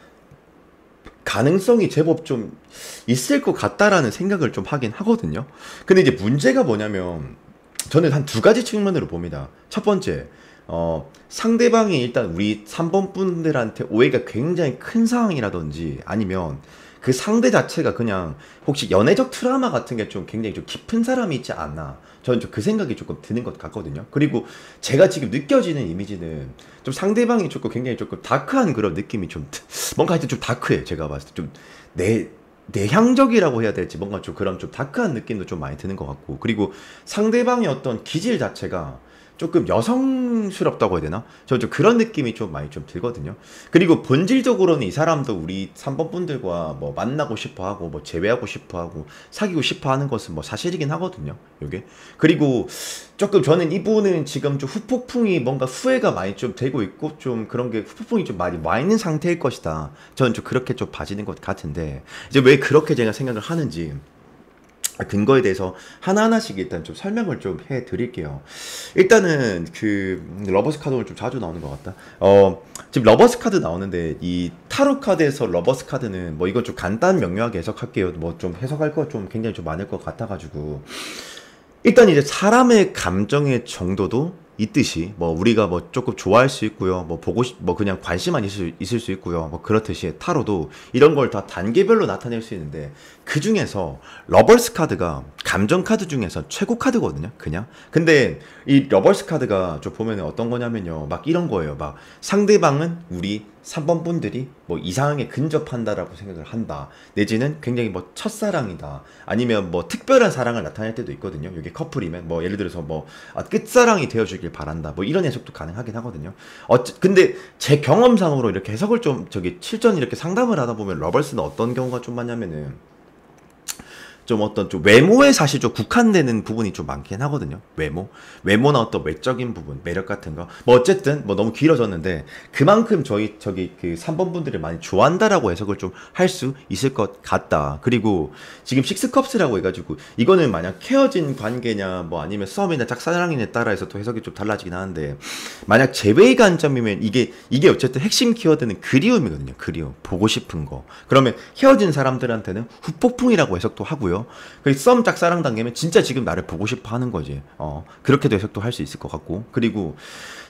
가능성이 제법 좀 있을 것 같다라는 생각을 좀 하긴 하거든요. 근데 이제 문제가 뭐냐면 저는 한 두 가지 측면으로 봅니다. 첫 번째, 상대방이 일단 우리 3번 분들한테 오해가 굉장히 큰 상황이라든지 아니면 그 상대 자체가 그냥 혹시 연애적 트라우마 같은 게 좀 굉장히 좀 깊은 사람이 있지 않나. 저는 좀 그 생각이 조금 드는 것 같거든요. 그리고 제가 지금 느껴지는 이미지는 좀 상대방이 조금 굉장히 조금 다크한 그런 느낌이 좀 뭔가 하여튼 좀 다크해. 제가 봤을 때 좀 내향적이라고 해야 될지 뭔가 좀 그런 좀 다크한 느낌도 좀 많이 드는 것 같고, 그리고 상대방의 어떤 기질 자체가 조금 여성스럽다고 해야 되나? 저 좀 그런 느낌이 좀 많이 좀 들거든요. 그리고 본질적으로는 이 사람도 우리 3번 분들과 뭐 만나고 싶어 하고 뭐 재회하고 싶어 하고 사귀고 싶어 하는 것은 뭐 사실이긴 하거든요. 요게. 그리고 조금 저는 이분은 지금 좀 후폭풍이 뭔가 후회가 많이 좀 되고 있고 좀 그런 게 후폭풍이 좀 많이 와 있는 상태일 것이다. 저는 좀 그렇게 좀 봐지는 것 같은데, 이제 왜 그렇게 제가 생각을 하는지 근거에 대해서 하나하나씩 일단 좀 설명을 좀 해드릴게요. 일단은 그 러버스 카드 오늘 좀 자주 나오는 것 같다. 지금 러버스 카드 나오는데 이 타로 카드에서 러버스 카드는 뭐 이건 좀 간단 명료하게 해석할게요. 뭐 좀 해석할 거 좀 굉장히 좀 많을 것 같아가지고, 일단 이제 사람의 감정의 정도도 있듯이 뭐 우리가 뭐 조금 좋아할 수 있고요, 뭐 뭐 그냥 관심만 있을 수 있고요, 뭐 그렇듯이 타로도 이런 걸 다 단계별로 나타낼 수 있는데, 그 중에서 러버스 카드가 감정 카드 중에서 최고 카드거든요, 그냥. 근데 이 러버스 카드가 좀 보면 어떤 거냐면요, 막 이런 거예요. 막 상대방은 우리 3번 분들이 뭐 이상하게 근접한다라고 생각을 한다, 내지는 굉장히 뭐 첫사랑이다, 아니면 뭐 특별한 사랑을 나타낼 때도 있거든요. 이게 커플이면 뭐 예를 들어서 뭐 끝사랑이 되어주길 바란다, 뭐 이런 해석도 가능하긴 하거든요. 근데 제 경험상으로 이렇게 해석을 좀 실전 이렇게 상담을 하다 보면 러버스는 어떤 경우가 좀 많냐면은 좀 어떤 좀 외모에 사실 좀 국한되는 부분이 좀 많긴 하거든요. 외모나 어떤 외적인 부분, 매력 같은 거. 뭐 어쨌든 뭐 너무 길어졌는데, 그만큼 저기 그 3번 분들을 많이 좋아한다라고 해석을 좀 할 수 있을 것 같다. 그리고 지금 식스컵스라고 해가지고 이거는 만약 헤어진 관계냐 뭐 아니면 썸이나 짝사랑이냐에 따라서 또 해석이 좀 달라지긴 하는데, 만약 재회의 관점이면 이게 어쨌든 핵심 키워드는 그리움이거든요. 그리움, 보고 싶은 거. 그러면 헤어진 사람들한테는 후폭풍이라고 해석도 하고요. 썸 짝사랑 단계면 진짜 지금 나를 보고 싶어 하는 거지. 그렇게도 해석도 할 수 있을 것 같고, 그리고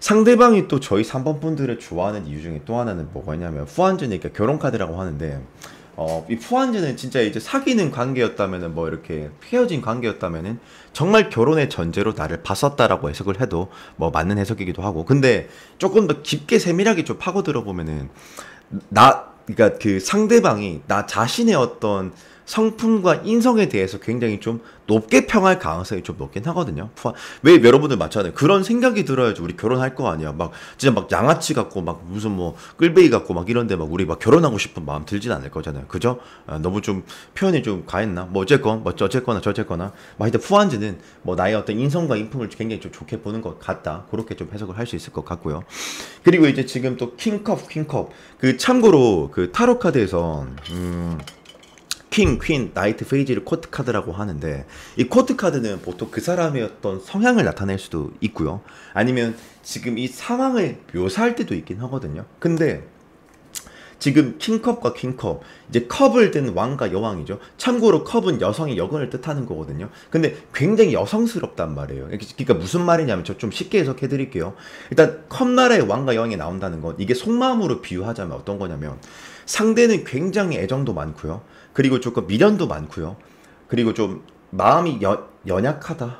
상대방이 또 저희 3번 분들을 좋아하는 이유 중에 또 하나는 뭐가 있냐면 푸안즈니까 그러니까 결혼 카드라고 하는데, 이 푸안즈는 진짜 이제 사귀는 관계였다면은 뭐 이렇게 헤어진 관계였다면은 정말 결혼의 전제로 나를 봤었다라고 해석을 해도 뭐 맞는 해석이기도 하고, 근데 조금 더 깊게 세밀하게 좀 파고들어 보면은 그러니까 그 상대방이 나 자신의 어떤 성품과 인성에 대해서 굉장히 좀 높게 평할 가능성이 좀 높긴 하거든요. 왜 여러분들 맞잖아요. 그런 생각이 들어야지 우리 결혼할 거 아니야. 막 진짜 막 양아치 같고 막 무슨 뭐 끌베이 같고 막 이런데 막 우리 막 결혼하고 싶은 마음 들진 않을 거잖아요. 그죠? 너무 좀 표현이 좀 가했나? 뭐 어쨌거나 저쨌거나 막 하여튼 푸안즈는 뭐 나의 어떤 인성과 인품을 굉장히 좀 좋게 보는 것 같다. 그렇게 좀 해석을 할 수 있을 것 같고요. 그리고 이제 지금 또 킹컵 그 참고로 그 타로 카드에서 퀸, 나이트, 페이지를 코트 카드라고 하는데, 이 코트 카드는 보통 그 사람의 어떤 성향을 나타낼 수도 있고요, 아니면 지금 이 상황을 묘사할 때도 있긴 하거든요. 근데 지금 킹컵과 퀸컵, 이제 컵을 든 왕과 여왕이죠. 참고로 컵은 여성의 여건을 뜻하는 거거든요. 근데 굉장히 여성스럽단 말이에요. 그러니까 무슨 말이냐면 저 좀 쉽게 해석해 드릴게요. 일단 컵나라의 왕과 여왕이 나온다는 건 이게 속마음으로 비유하자면 어떤 거냐면, 상대는 굉장히 애정도 많고요, 그리고 조금 미련도 많고요, 그리고 좀 마음이 연약하다.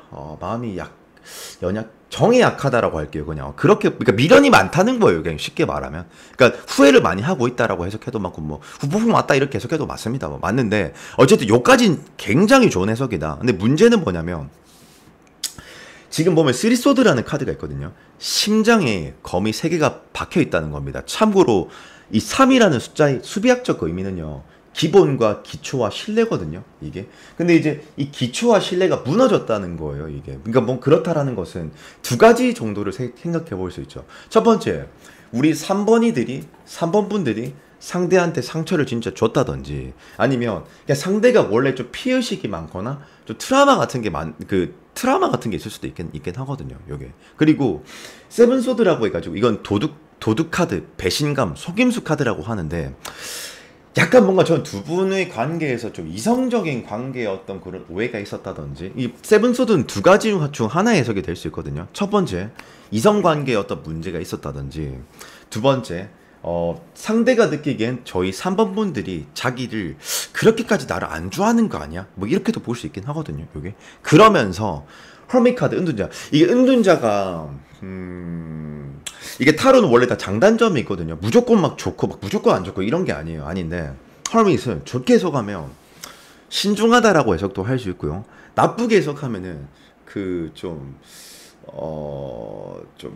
정이 약하다라고 할게요. 그냥 그러니까 미련이 많다는 거예요. 그냥 쉽게 말하면, 그러니까 후회를 많이 하고 있다라고 해석해도 맞고, 뭐 후폭풍 맞다 이렇게 해석해도 맞습니다. 뭐 맞는데, 어쨌든 요까진 굉장히 좋은 해석이다. 근데 문제는 뭐냐면, 지금 보면 쓰리소드라는 카드가 있거든요. 심장에 검이 3개가 박혀 있다는 겁니다. 참고로 이 3이라는 숫자의 수비학적 의미는요, 기본과 기초와 신뢰거든요, 이게. 근데 이제 이 기초와 신뢰가 무너졌다는 거예요, 이게. 그러니까 뭐 그렇다라는 것은 두 가지 정도를 생각해 볼 수 있죠. 첫 번째, 우리 3번 분들이 상대한테 상처를 진짜 줬다든지, 아니면 그냥 상대가 원래 좀 피해의식이 많거나 좀 트라우마 같은 게 있을 수도 있긴 하거든요, 요게. 그리고 세븐소드라고 해가지고 이건 도둑 카드, 배신감, 속임수 카드라고 하는데, 약간 뭔가 전 두 분의 관계에서 좀 이성적인 관계에 어떤 그런 오해가 있었다든지, 이 세븐소드는 두 가지 중 하나의 해석이 될 수 있거든요. 첫 번째, 이성관계에 어떤 문제가 있었다든지, 두 번째, 상대가 느끼기엔 저희 3번 분들이 자기를 그렇게까지 나를 안 좋아하는 거 아니야? 뭐 이렇게도 볼 수 있긴 하거든요, 요게. 그러면서 허밋 카드 은둔자. 이게 은둔자가 이게 타로는 원래 다 장단점이 있거든요. 무조건 막 좋고 막 무조건 안 좋고 이런 게 아니에요. 아닌데 허밋은 좋게 해석하면 신중하다라고 해석도 할 수 있고요. 나쁘게 해석하면은 그 좀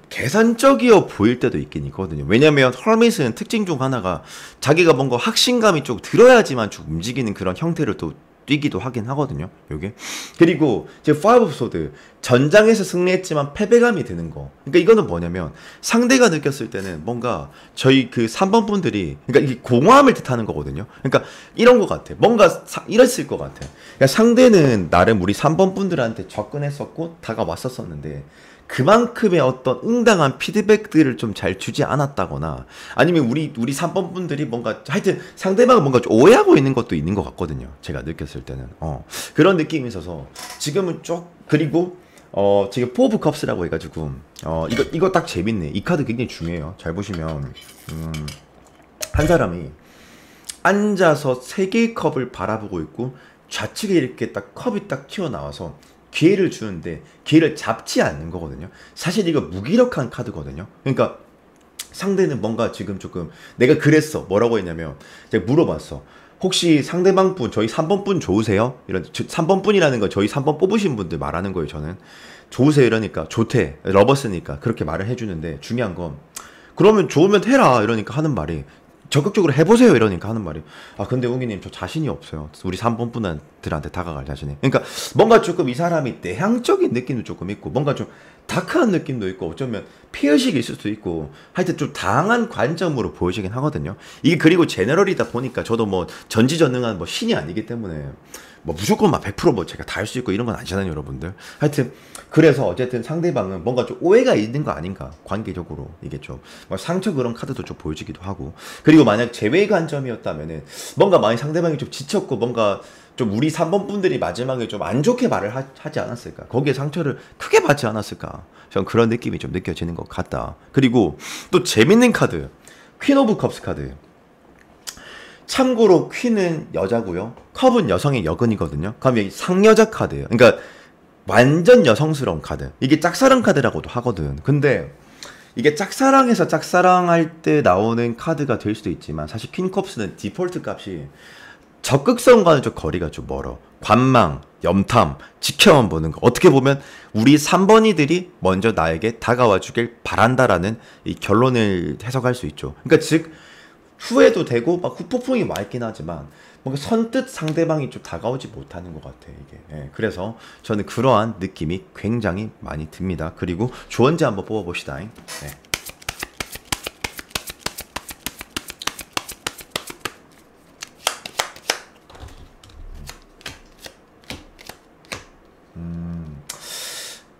계산적이어 보일 때도 있긴 있거든요. 왜냐면 허밋은 특징 중 하나가 자기가 뭔가 확신감이 좀 들어야지만 좀 움직이는 그런 형태를 또 뛰기도 하긴 하거든요. 요게. 그리고 이제 파이브 오브 소드 전장에서 승리했지만 패배감이 드는 거. 그러니까 이거는 뭐냐면 상대가 느꼈을 때는 뭔가 저희 그 3번 분들이 그러니까 이게 공허함을 뜻하는 거거든요. 그러니까 이런 거 같아. 뭔가 이랬을 것 같아. 그러니까 상대는 나름 우리 3번 분들한테 접근했었고 다가왔었었는데 그만큼의 어떤 응당한 피드백들을 좀 잘 주지 않았다거나 아니면 우리 3번 분들이 뭔가 하여튼 상대방을 뭔가 좀 오해하고 있는 것도 있는 것 같거든요. 제가 느꼈을 때는 그런 느낌이 있어서 지금은 그리고 지금 포브 컵스라고 해가지고 이거 딱 재밌네. 이 카드 굉장히 중요해요. 잘 보시면 한 사람이 앉아서 세 개의 컵을 바라보고 있고 좌측에 이렇게 딱 컵이 딱 튀어나와서 기회를 주는데 기회를 잡지 않는 거거든요. 사실 이거 무기력한 카드거든요. 그러니까 상대는 뭔가 지금 조금 내가 그랬어. 뭐라고 했냐면 제가 물어봤어. 혹시 상대방 분 저희 3번 분 좋으세요? 이런 3번 분이라는 건 저희 3번 뽑으신 분들 말하는 거예요. 저는 좋으세요 이러니까 좋대 러버스니까 그렇게 말을 해주는데 중요한 건 그러면 좋으면 해라 이러니까 하는 말이 적극적으로 해보세요 이러니까 하는 말이 근데 웅이님 저 자신이 없어요. 우리 3번 분들한테 다가갈 자신이. 그러니까 뭔가 조금 이 사람이 내향적인 느낌도 조금 있고 뭔가 좀 다크한 느낌도 있고 어쩌면 피의식이 있을 수도 있고 하여튼 좀 다양한 관점으로 보여지긴 하거든요. 이게 그리고 제너럴이다 보니까 저도 뭐 전지전능한 뭐 신이 아니기 때문에 뭐 무조건 막 100%뭐 제가 다 할 수 있고 이런 건 아니잖아요 여러분들. 하여튼 그래서 어쨌든 상대방은 뭔가 좀 오해가 있는 거 아닌가 관계적으로 이게 좀 상처 그런 카드도 좀 보여지기도 하고 그리고 만약 제외 관점이었다면은 뭔가 많이 상대방이 좀 지쳤고 뭔가 좀 우리 3번 분들이 마지막에 좀 안 좋게 말을 하지 않았을까 거기에 상처를 크게 받지 않았을까 저는 그런 느낌이 좀 느껴지는 것 같다. 그리고 또 재밌는 카드 퀸 오브 컵스 카드. 참고로 퀸은 여자고요. 컵은 여성의 여근이거든요. 그럼 여기 상여자 카드예요. 그러니까 완전 여성스러운 카드. 이게 짝사랑 카드라고도 하거든. 근데 이게 짝사랑에서 짝사랑할 때 나오는 카드가 될 수도 있지만 사실 퀸컵스는 디폴트 값이 적극성과는 좀 거리가 좀 멀어. 관망, 염탐, 지켜만 보는 거. 어떻게 보면 우리 3번이들이 먼저 나에게 다가와 주길 바란다라는 이 결론을 해석할 수 있죠. 그러니까 즉 후회도 되고 막 후폭풍이 와 있긴 하지만 뭔가 선뜻 상대방이 좀 다가오지 못하는 것 같아 이게. 예, 그래서 저는 그러한 느낌이 굉장히 많이 듭니다. 그리고 조언제 한번 뽑아봅시다. 예.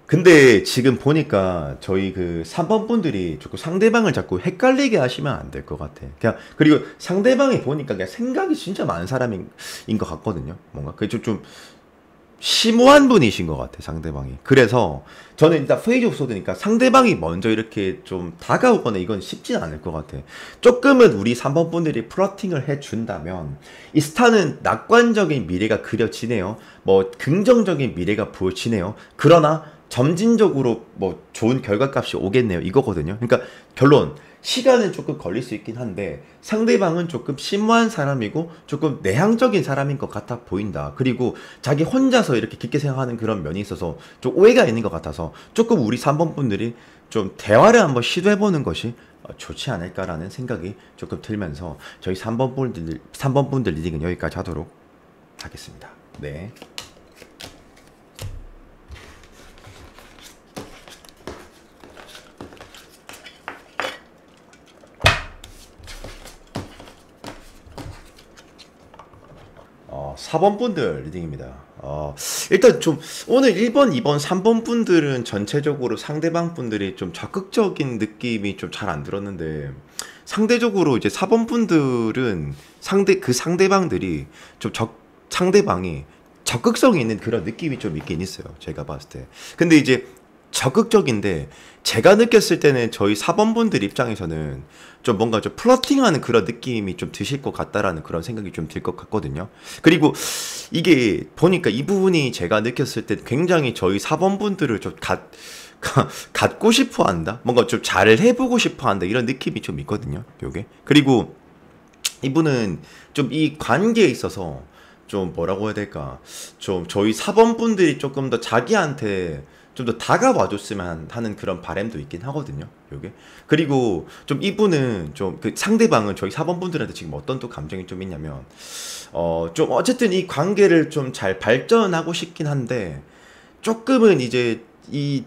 근데 지금 보니까 저희 그 3번 분들이 자꾸 상대방을 자꾸 헷갈리게 하시면 안 될 것 같아. 그냥 그리고 상대방이 보니까 그냥 생각이 진짜 많은 사람인 것 같거든요. 뭔가 그게 좀 심오한 분이신 것 같아 상대방이. 그래서 저는 일단 페이지 오브 소드니까 상대방이 먼저 이렇게 좀 다가오거나 이건 쉽진 않을 것 같아. 조금은 우리 3번 분들이 플러팅을 해준다면 이 스타는 낙관적인 미래가 그려지네요. 뭐 긍정적인 미래가 보여지네요. 그러나 점진적으로 뭐 좋은 결과값이 오겠네요 이거거든요. 그러니까 결론 시간은 조금 걸릴 수 있긴 한데 상대방은 조금 심오한 사람이고 조금 내향적인 사람인 것 같아 보인다. 그리고 자기 혼자서 이렇게 깊게 생각하는 그런 면이 있어서 좀 오해가 있는 것 같아서 조금 우리 3번 분들이 좀 대화를 한번 시도해보는 것이 좋지 않을까라는 생각이 조금 들면서 저희 3번 분들 리딩은 여기까지 하도록 하겠습니다. 네. 4번 분들 리딩입니다. 일단 좀 오늘 1번, 2번, 3번 분들은 전체적으로 상대방 분들이 좀 적극적인 느낌이 좀 잘 안 들었는데 상대적으로 이제 4번 분들은 상대방들이 좀 상대방이 적극성이 있는 그런 느낌이 좀 있긴 있어요. 제가 봤을 때. 근데 이제 적극적인데 제가 느꼈을 때는 저희 사범분들 입장에서는 좀 뭔가 좀 플러팅하는 그런 느낌이 좀 드실 것 같다라는 그런 생각이 좀 들 것 같거든요. 그리고 이게 보니까 이 부분이 제가 느꼈을 때 굉장히 저희 사범분들을 좀 갖고 싶어 한다? 뭔가 좀 잘 해보고 싶어 한다? 이런 느낌이 좀 있거든요. 요게. 그리고 이분은 좀 이 관계에 있어서 좀 뭐라고 해야 될까? 좀 저희 사범분들이 조금 더 자기한테 좀 더 다가와 줬으면 하는 그런 바람도 있긴 하거든요. 요게. 그리고 좀 이분은 좀 그 상대방은 저희 사범분들한테 지금 어떤 또 감정이 좀 있냐면 좀 어쨌든 이 관계를 좀 잘 발전하고 싶긴 한데 조금은 이제 이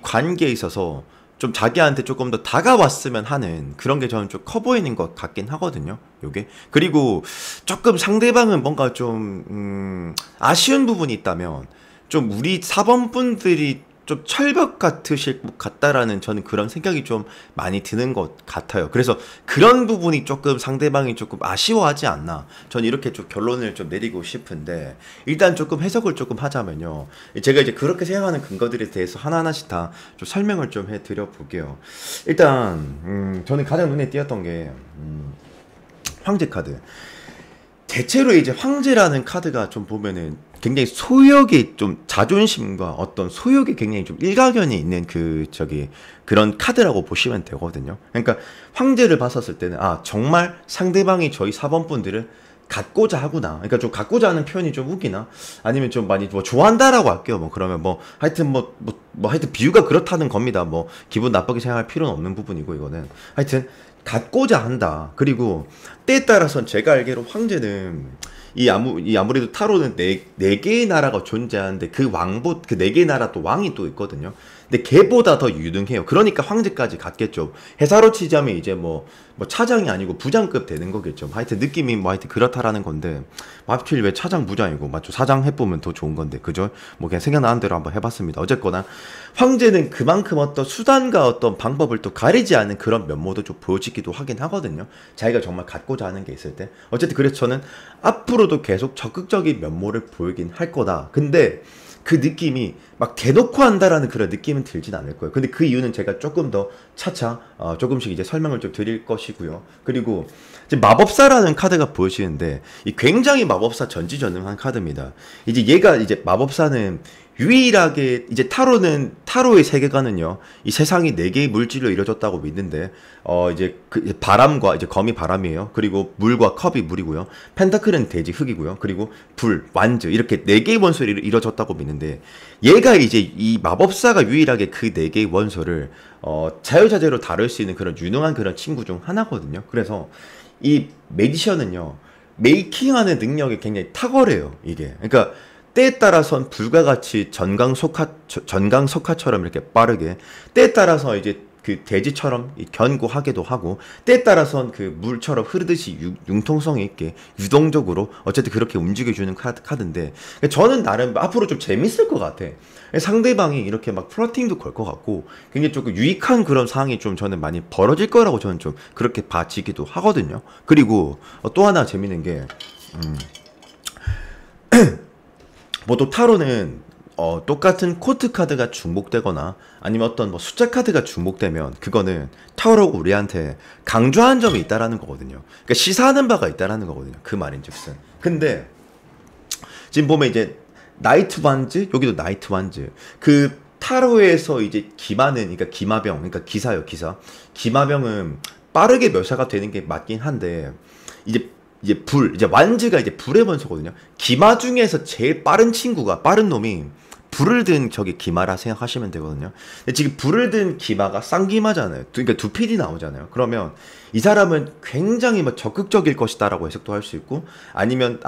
관계에 있어서 좀 자기한테 조금 더 다가왔으면 하는 그런 게 저는 좀 커 보이는 것 같긴 하거든요. 요게. 그리고 조금 상대방은 뭔가 좀, 아쉬운 부분이 있다면 좀 우리 사범분들이 좀 철벽 같으실 것 같다라는 저는 그런 생각이 좀 많이 드는 것 같아요. 그래서 그런 부분이 조금 상대방이 조금 아쉬워하지 않나. 저는 이렇게 좀 결론을 좀 내리고 싶은데 일단 조금 해석을 조금 하자면요. 제가 이제 그렇게 생각하는 근거들에 대해서 하나하나씩 다 좀 설명을 좀 해드려 볼게요. 일단 저는 가장 눈에 띄었던 게 황제 카드. 대체로 이제 황제라는 카드가 좀 보면은 굉장히 소욕이 좀 자존심과 어떤 소욕이 굉장히 좀 일가견이 있는 그런 카드라고 보시면 되거든요. 그러니까 황제를 봤었을 때는 아 정말 상대방이 저희 사범분들을 갖고자 하구나. 그러니까 좀 갖고자 하는 표현이 좀 웃기나? 아니면 좀 많이 뭐 좋아한다라고 할게요. 뭐 그러면 뭐 하여튼 뭐 하여튼 비유가 그렇다는 겁니다. 뭐 기분 나쁘게 생각할 필요는 없는 부분이고 이거는 하여튼 갖고자 한다. 그리고 때에 따라서는 제가 알기로 황제는 아무래도 타로는 네 개의 나라가 존재하는데 그 왕보 그 네 개의 나라 또 왕이 또 있거든요. 근데 걔보다 더 유능해요. 그러니까 황제까지 갔겠죠. 회사로 치자면 이제 뭐 차장이 아니고 부장급 되는 거겠죠. 하여튼 느낌이 뭐 하여튼 그렇다라는 건데 하필 왜 차장 부장이고 맞죠? 사장 해보면 더 좋은 건데 그죠? 뭐 그냥 생각나는 대로 한번 해봤습니다. 어쨌거나 황제는 그만큼 어떤 수단과 어떤 방법을 또 가리지 않는 그런 면모도 좀 보여지기도 하긴 하거든요. 자기가 정말 갖고자 하는 게 있을 때. 어쨌든 그래서 저는 앞으로도 계속 적극적인 면모를 보이긴 할 거다. 근데 그 느낌이 막 대놓고 한다라는 그런 느낌은 들진 않을 거예요. 근데 그 이유는 제가 조금 더 차차 조금씩 이제 설명을 좀 드릴 것이고요. 그리고 이제 마법사라는 카드가 보여지는데 이 굉장히 마법사 전지전능한 카드입니다. 이제 얘가 이제 마법사는 유일하게 이제 타로의 세계관은요. 이 세상이 네 개의 물질로 이루어졌다고 믿는데 이제 그 바람과 이제 검이 바람이에요. 그리고 물과 컵이 물이고요. 펜타클은 돼지 흙이고요. 그리고 불, 완즈 이렇게 네 개의 원소로 이루어졌다고 믿는데 얘가 이제 이 마법사가 유일하게 그 네 개의 원소를 자유자재로 다룰 수 있는 그런 유능한 그런 친구 중 하나거든요. 그래서 이 매지션은요. 메이킹하는 능력이 굉장히 탁월해요. 이게. 그러니까 때에 따라선 불과 같이 전강석화처럼 이렇게 빠르게 때에 따라서 이제 그 돼지처럼 견고하게도 하고 때에 따라선 그 물처럼 흐르듯이 융통성 있게 유동적으로 어쨌든 그렇게 움직여주는 카드인데 저는 나름 앞으로 좀 재밌을 것 같아. 상대방이 이렇게 막 플러팅도 걸 것 같고 굉장히 조금 유익한 그런 상황이 좀 저는 많이 벌어질 거라고 저는 좀 그렇게 봐지기도 하거든요. 그리고 또 하나 재밌는 게 뭐 또 타로는 똑같은 코트 카드가 중복되거나 아니면 어떤 뭐 숫자 카드가 중복되면 그거는 타로가 우리한테 강조한 점이 있다라는 거거든요. 그러니까 시사하는 바가 있다라는 거거든요. 그 말인즉슨. 근데 지금 보면 이제 나이트 완즈 여기도 나이트 완즈 그 타로에서 이제 기마는 그러니까 기마병 그러니까 기사요 기사 기마병은 빠르게 묘사가 되는 게 맞긴 한데 이제 완즈가 이제 불의 번소거든요. 기마 중에서 제일 빠른 친구가, 빠른 놈이 불을 든 기마라 생각하시면 되거든요. 근데 지금 불을 든 기마가 쌍기마잖아요. 그러니까 두 필이 나오잖아요. 그러면 이 사람은 굉장히 뭐 적극적일 것이다라고 해석도 할 수 있고, 아니면,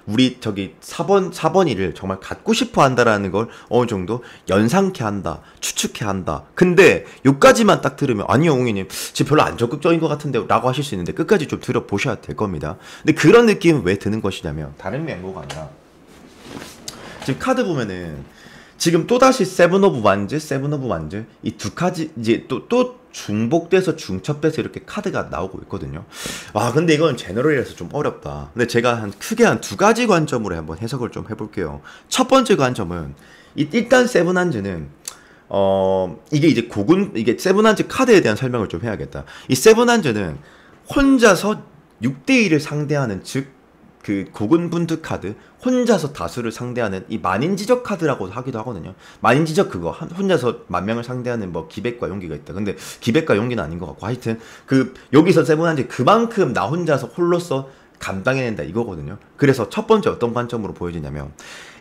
우리 4번이를 정말 갖고 싶어 한다라는 걸 어느 정도 연상케 한다, 추측케 한다. 근데 요까지만 딱 들으면, 아니요, 옹이님, 지금 별로 안 적극적인 것 같은데, 라고 하실 수 있는데, 끝까지 좀 들어보셔야 될 겁니다. 근데 그런 느낌은 왜 드는 것이냐면, 다른 멤버가 아니라, 지금 카드 보면은 지금 또다시 세븐 오브 완즈 이 두 카드 이제 또 중복돼서 중첩돼서 이렇게 카드가 나오고 있거든요. 와 근데 이건 제너럴이라서 좀 어렵다. 근데 제가 크게 한 두 가지 관점으로 한번 해석을 좀 해볼게요. 첫 번째 관점은 일단 세븐 완즈는 이게 이제 이게 세븐한즈 카드에 대한 설명을 좀 해야겠다. 이 세븐한즈는 혼자서 6대1을 상대하는, 즉 그 고군분투 카드, 혼자서 다수를 상대하는 이 만인지적 카드라고 하기도 하거든요. 만인지적 그거 혼자서 만 명을 상대하는 뭐 기백과 용기가 있다. 근데 기백과 용기는 아닌 것 같고, 하여튼 그 여기서 세븐한즈 그만큼 나 혼자서 홀로서 감당해낸다 이거거든요. 그래서 첫 번째 어떤 관점으로 보여지냐면,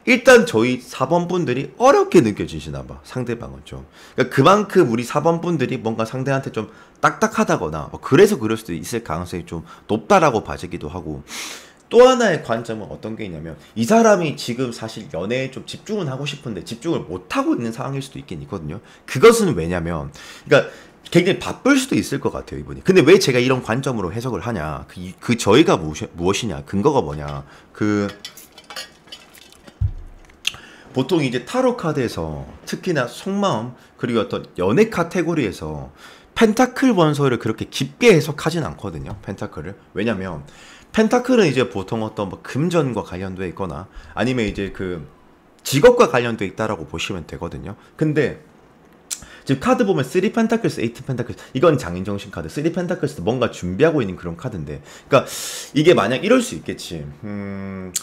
일단 저희 4번 분들이 어렵게 느껴지시나 봐, 상대방은 좀. 그러니까 그만큼 우리 4번 분들이 뭔가 상대한테 좀 딱딱하다거나 그래서 그럴 수도 있을 가능성이 좀 높다라고 봐지기도 하고, 또 하나의 관점은 어떤 게 있냐면, 이 사람이 지금 사실 연애에 좀 집중은 하고 싶은데 집중을 못하고 있는 상황일 수도 있긴 있거든요. 그것은 왜냐면, 그러니까 굉장히 바쁠 수도 있을 것 같아요, 이분이. 근데 왜 제가 이런 관점으로 해석을 하냐, 그 저희가 무엇이냐, 근거가 뭐냐, 보통 이제 타로 카드에서 특히나 속마음, 그리고 어떤 연애 카테고리에서 펜타클 원소를 그렇게 깊게 해석하진 않거든요, 펜타클을. 왜냐면 펜타클은 이제 보통 어떤 뭐 금전과 관련돼 있거나 아니면 이제 그 직업과 관련돼 있다라고 보시면 되거든요. 근데 지금 카드 보면 3 펜타클스, 8 펜타클스, 이건 장인정신 카드. 3 펜타클스도 뭔가 준비하고 있는 그런 카드인데, 그러니까 이게 만약 이럴 수 있겠지.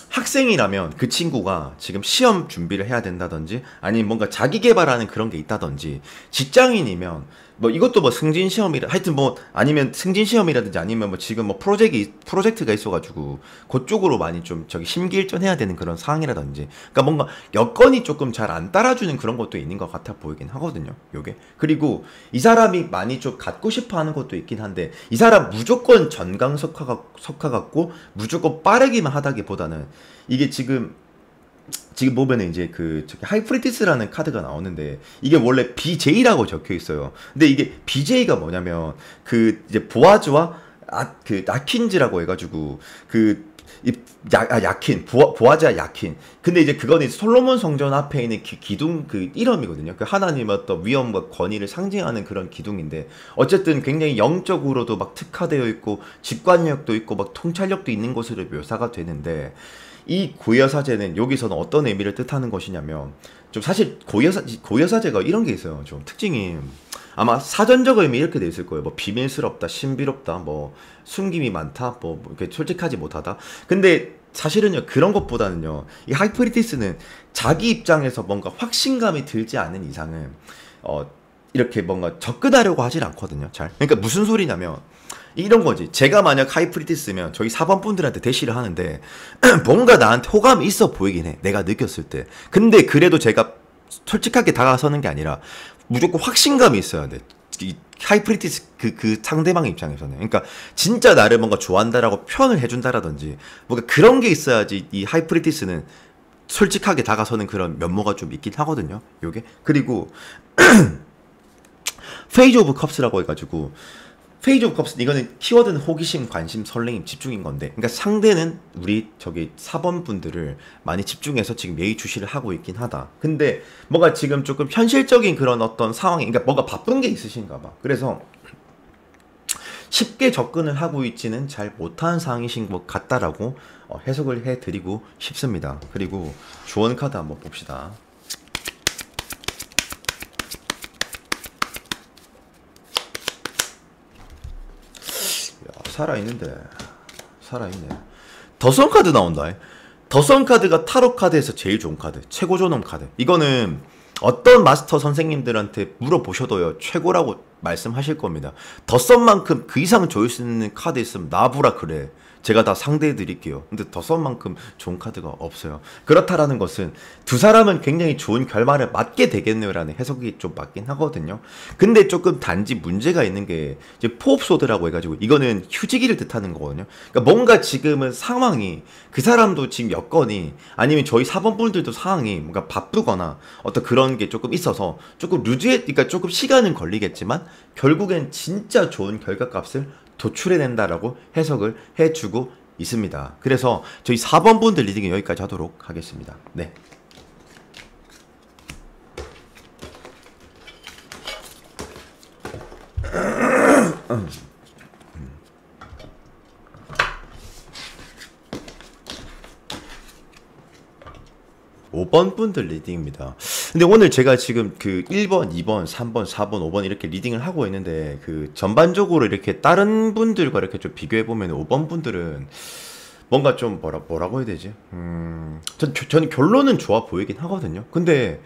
학생이라면 그 친구가 지금 시험 준비를 해야 된다든지, 아니면 뭔가 자기 개발하는 그런 게 있다든지, 직장인이면 뭐 이것도 뭐 승진 시험이라, 하여튼 뭐 아니면 승진 시험이라든지, 아니면 뭐 지금 뭐 프로젝트가 있어가지고 그쪽으로 많이 좀 저기 심기일전해야 되는 그런 상황이라든지, 그러니까 뭔가 여건이 조금 잘 안 따라주는 그런 것도 있는 것 같아 보이긴 하거든요, 요게. 그리고 이 사람이 많이 좀 갖고 싶어하는 것도 있긴 한데, 이 사람 무조건 전강석화 같고 무조건 빠르기만 하다기보다는, 이게 지금 보면은 이제 그 저기 하이프리티스라는 카드가 나오는데, 이게 원래 BJ라고 적혀 있어요. 근데 이게 BJ가 뭐냐면 그 이제 보아즈와 그 야킨즈라고 해가지고 야킨, 보아즈와 야킨. 근데 이제 그거는 솔로몬 성전 앞에 있는 기둥 그 이름이거든요. 그 하나님의 어떤 위엄과 권위를 상징하는 그런 기둥인데, 어쨌든 굉장히 영적으로도 막 특화되어 있고 직관력도 있고 막 통찰력도 있는 것으로 묘사가 되는데, 이 고여사제는 여기서는 어떤 의미를 뜻하는 것이냐면, 좀 사실 고여사제가 이런 게 있어요. 좀 특징이, 아마 사전적 의미 이렇게 돼 있을 거예요. 뭐 비밀스럽다, 신비롭다, 뭐 숨김이 많다, 뭐 이렇게 솔직하지 못하다. 근데 사실은요, 그런 것보다는요, 이 하이프리티스는 자기 입장에서 뭔가 확신감이 들지 않은 이상은 이렇게 뭔가 접근하려고 하질 않거든요, 잘. 그러니까 무슨 소리냐면 이런 거지. 제가 만약 하이프리티스면 저희 4번 분들한테 대시를 하는데 뭔가 나한테 호감이 있어 보이긴 해, 내가 느꼈을 때. 근데 그래도 제가 솔직하게 다가서는 게 아니라 무조건 확신감이 있어야 돼, 이 하이프리티스 그 상대방의 입장에서는. 그러니까 진짜 나를 뭔가 좋아한다라고 표현을 해준다라든지, 뭔가 그런 게 있어야지 이 하이프리티스는 솔직하게 다가서는 그런 면모가 좀 있긴 하거든요, 요게. 그리고 페이지 오브 컵스라고 해가지고, 페이지 오브 컵스, 이거는 키워드는 호기심, 관심, 설레임, 집중인 건데, 그러니까 상대는 우리 저기 4번 분들을 많이 집중해서 지금 예의주시를 하고 있긴 하다. 근데 뭔가 지금 조금 현실적인 그런 어떤 상황이, 그러니까 뭔가 바쁜 게 있으신가 봐. 그래서 쉽게 접근을 하고 있지는 잘 못하는 상황이신 것 같다라고 해석을 해드리고 싶습니다. 그리고 조언 카드 한번 봅시다. 살아있네. 더선 카드 나온다. 더선 카드가 타로 카드에서 제일 좋은 카드, 최고 존엄 카드. 이거는 어떤 마스터 선생님들한테 물어보셔도요, 최고라고 말씀하실 겁니다. 더선만큼 그 이상 좋을 수 있는 카드 있으면 나부라 그래, 제가 다 상대해 드릴게요. 근데 더선만큼 좋은 카드가 없어요. 그렇다라는 것은 두 사람은 굉장히 좋은 결말을 맞게 되겠네요라는 해석이 좀 맞긴 하거든요. 근데 조금 단지 문제가 있는 게, 이제 포옵소드라고 해가지고 이거는 휴지기를 뜻하는 거거든요. 그러니까 뭔가 지금은 상황이, 그 사람도 지금 여건이, 아니면 저희 4번 분들도 상황이 뭔가 바쁘거나 어떤 그런 게 조금 있어서 조금 그러니까 조금 시간은 걸리겠지만 결국엔 진짜 좋은 결과값을 도출해낸다라고 해석을 해주고 있습니다. 그래서 저희 4번 분들 리딩은 여기까지 하도록 하겠습니다. 네. 5번 분들 리딩입니다. 근데 오늘 제가 지금 그 1번, 2번, 3번, 4번, 5번 이렇게 리딩을 하고 있는데 그 전반적으로 이렇게 다른 분들과 이렇게 좀 비교해 보면 5번 분들은 뭔가 좀 뭐라고 해야 되지? 저는 결론은 좋아 보이긴 하거든요. 근데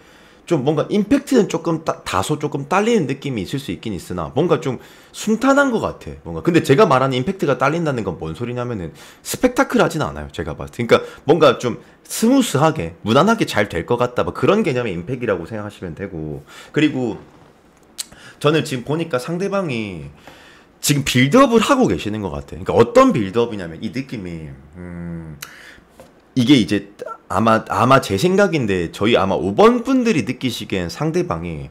좀 뭔가 임팩트는 조금 다소 조금 딸리는 느낌이 있을 수 있긴 있으나 뭔가 좀 순탄한 것 같아. 뭔가 근데 제가 말하는 임팩트가 딸린다는 건 뭔 소리냐면은 스펙타클하진 않아요. 제가 봤을 때. 그러니까 뭔가 좀 스무스하게 무난하게 잘 될 것 같다. 뭐 그런 개념의 임팩이라고 생각하시면 되고. 그리고 저는 지금 보니까 상대방이 지금 빌드업을 하고 계시는 것 같아. 그러니까 어떤 빌드업이냐면 이 느낌이 이게 이제 아마 제 생각인데 저희 아마 5번 분들이 느끼시기엔 상대방이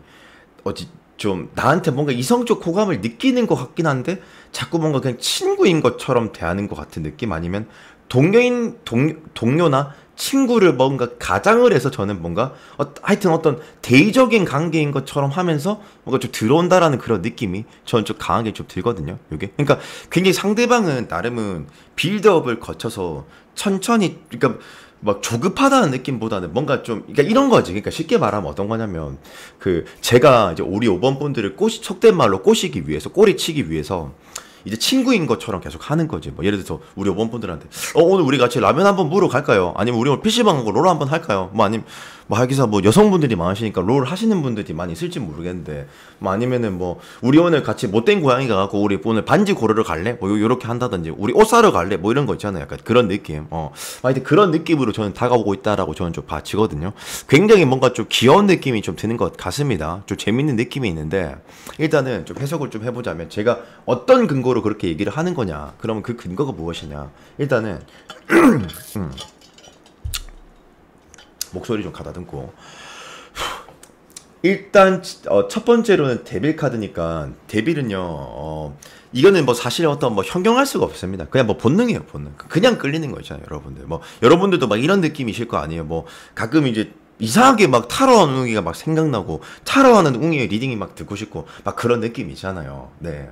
어찌 좀 나한테 뭔가 이성적 호감을 느끼는 것 같긴 한데 자꾸 뭔가 그냥 친구인 것처럼 대하는 것 같은 느낌 아니면 동료나 친구를 뭔가 가장을 해서 저는 뭔가 하여튼 어떤 대의적인 관계인 것처럼 하면서 뭔가 좀 들어온다라는 그런 느낌이 저는 좀 강하게 좀 들거든요. 요게 그러니까 굉장히 상대방은 나름은 빌드업을 거쳐서 천천히 그러니까 막 조급하다는 느낌보다는 뭔가 좀 그러니까 이런 거지. 그러니까 쉽게 말하면 어떤 거냐면 그 제가 이제 우리 5번 분들을 속된 말로 꼬시기 위해서 꼬리치기 위해서 이제 친구인 것처럼 계속 하는 거지. 뭐 예를 들어서 우리 5번 분들한테 오늘 우리 같이 라면 한번 먹으러 갈까요? 아니면 우리 오늘 PC방 가고 롤 한번 할까요? 뭐 아니면 뭐 하기사 뭐 여성분들이 많으시니까 롤 하시는 분들이 많이 있을지 모르겠는데 뭐 아니면은 뭐 우리 오늘 같이 못된 고양이 가갖고 우리 오늘 반지 고르러 갈래? 뭐 요렇게 한다든지 우리 옷 사러 갈래? 뭐 이런 거 있잖아요. 약간 그런 느낌. 하여튼 그런 느낌으로 저는 다가오고 있다라고 저는 좀 봐지거든요. 굉장히 뭔가 좀 귀여운 느낌이 좀 드는 것 같습니다. 좀 재밌는 느낌이 있는데 일단은 좀 해석을 좀 해보자면 제가 어떤 근거로 그렇게 얘기를 하는 거냐? 그러면 그 근거가 무엇이냐? 일단은 목소리 좀 가다듬고 일단 첫 번째로는 데빌 카드니까 데빌은요 이거는 뭐 사실 어떤 뭐 현경할 수가 없습니다. 그냥 뭐 본능이에요. 본능. 그냥 끌리는 거 있잖아요. 여러분들 뭐 여러분들도 막 이런 느낌이실 거 아니에요. 뭐 가끔 이제 이상하게 막 타로하는 웅이가 막 생각나고 타로하는 웅이의 리딩이 막 듣고 싶고 막 그런 느낌이잖아요. 네,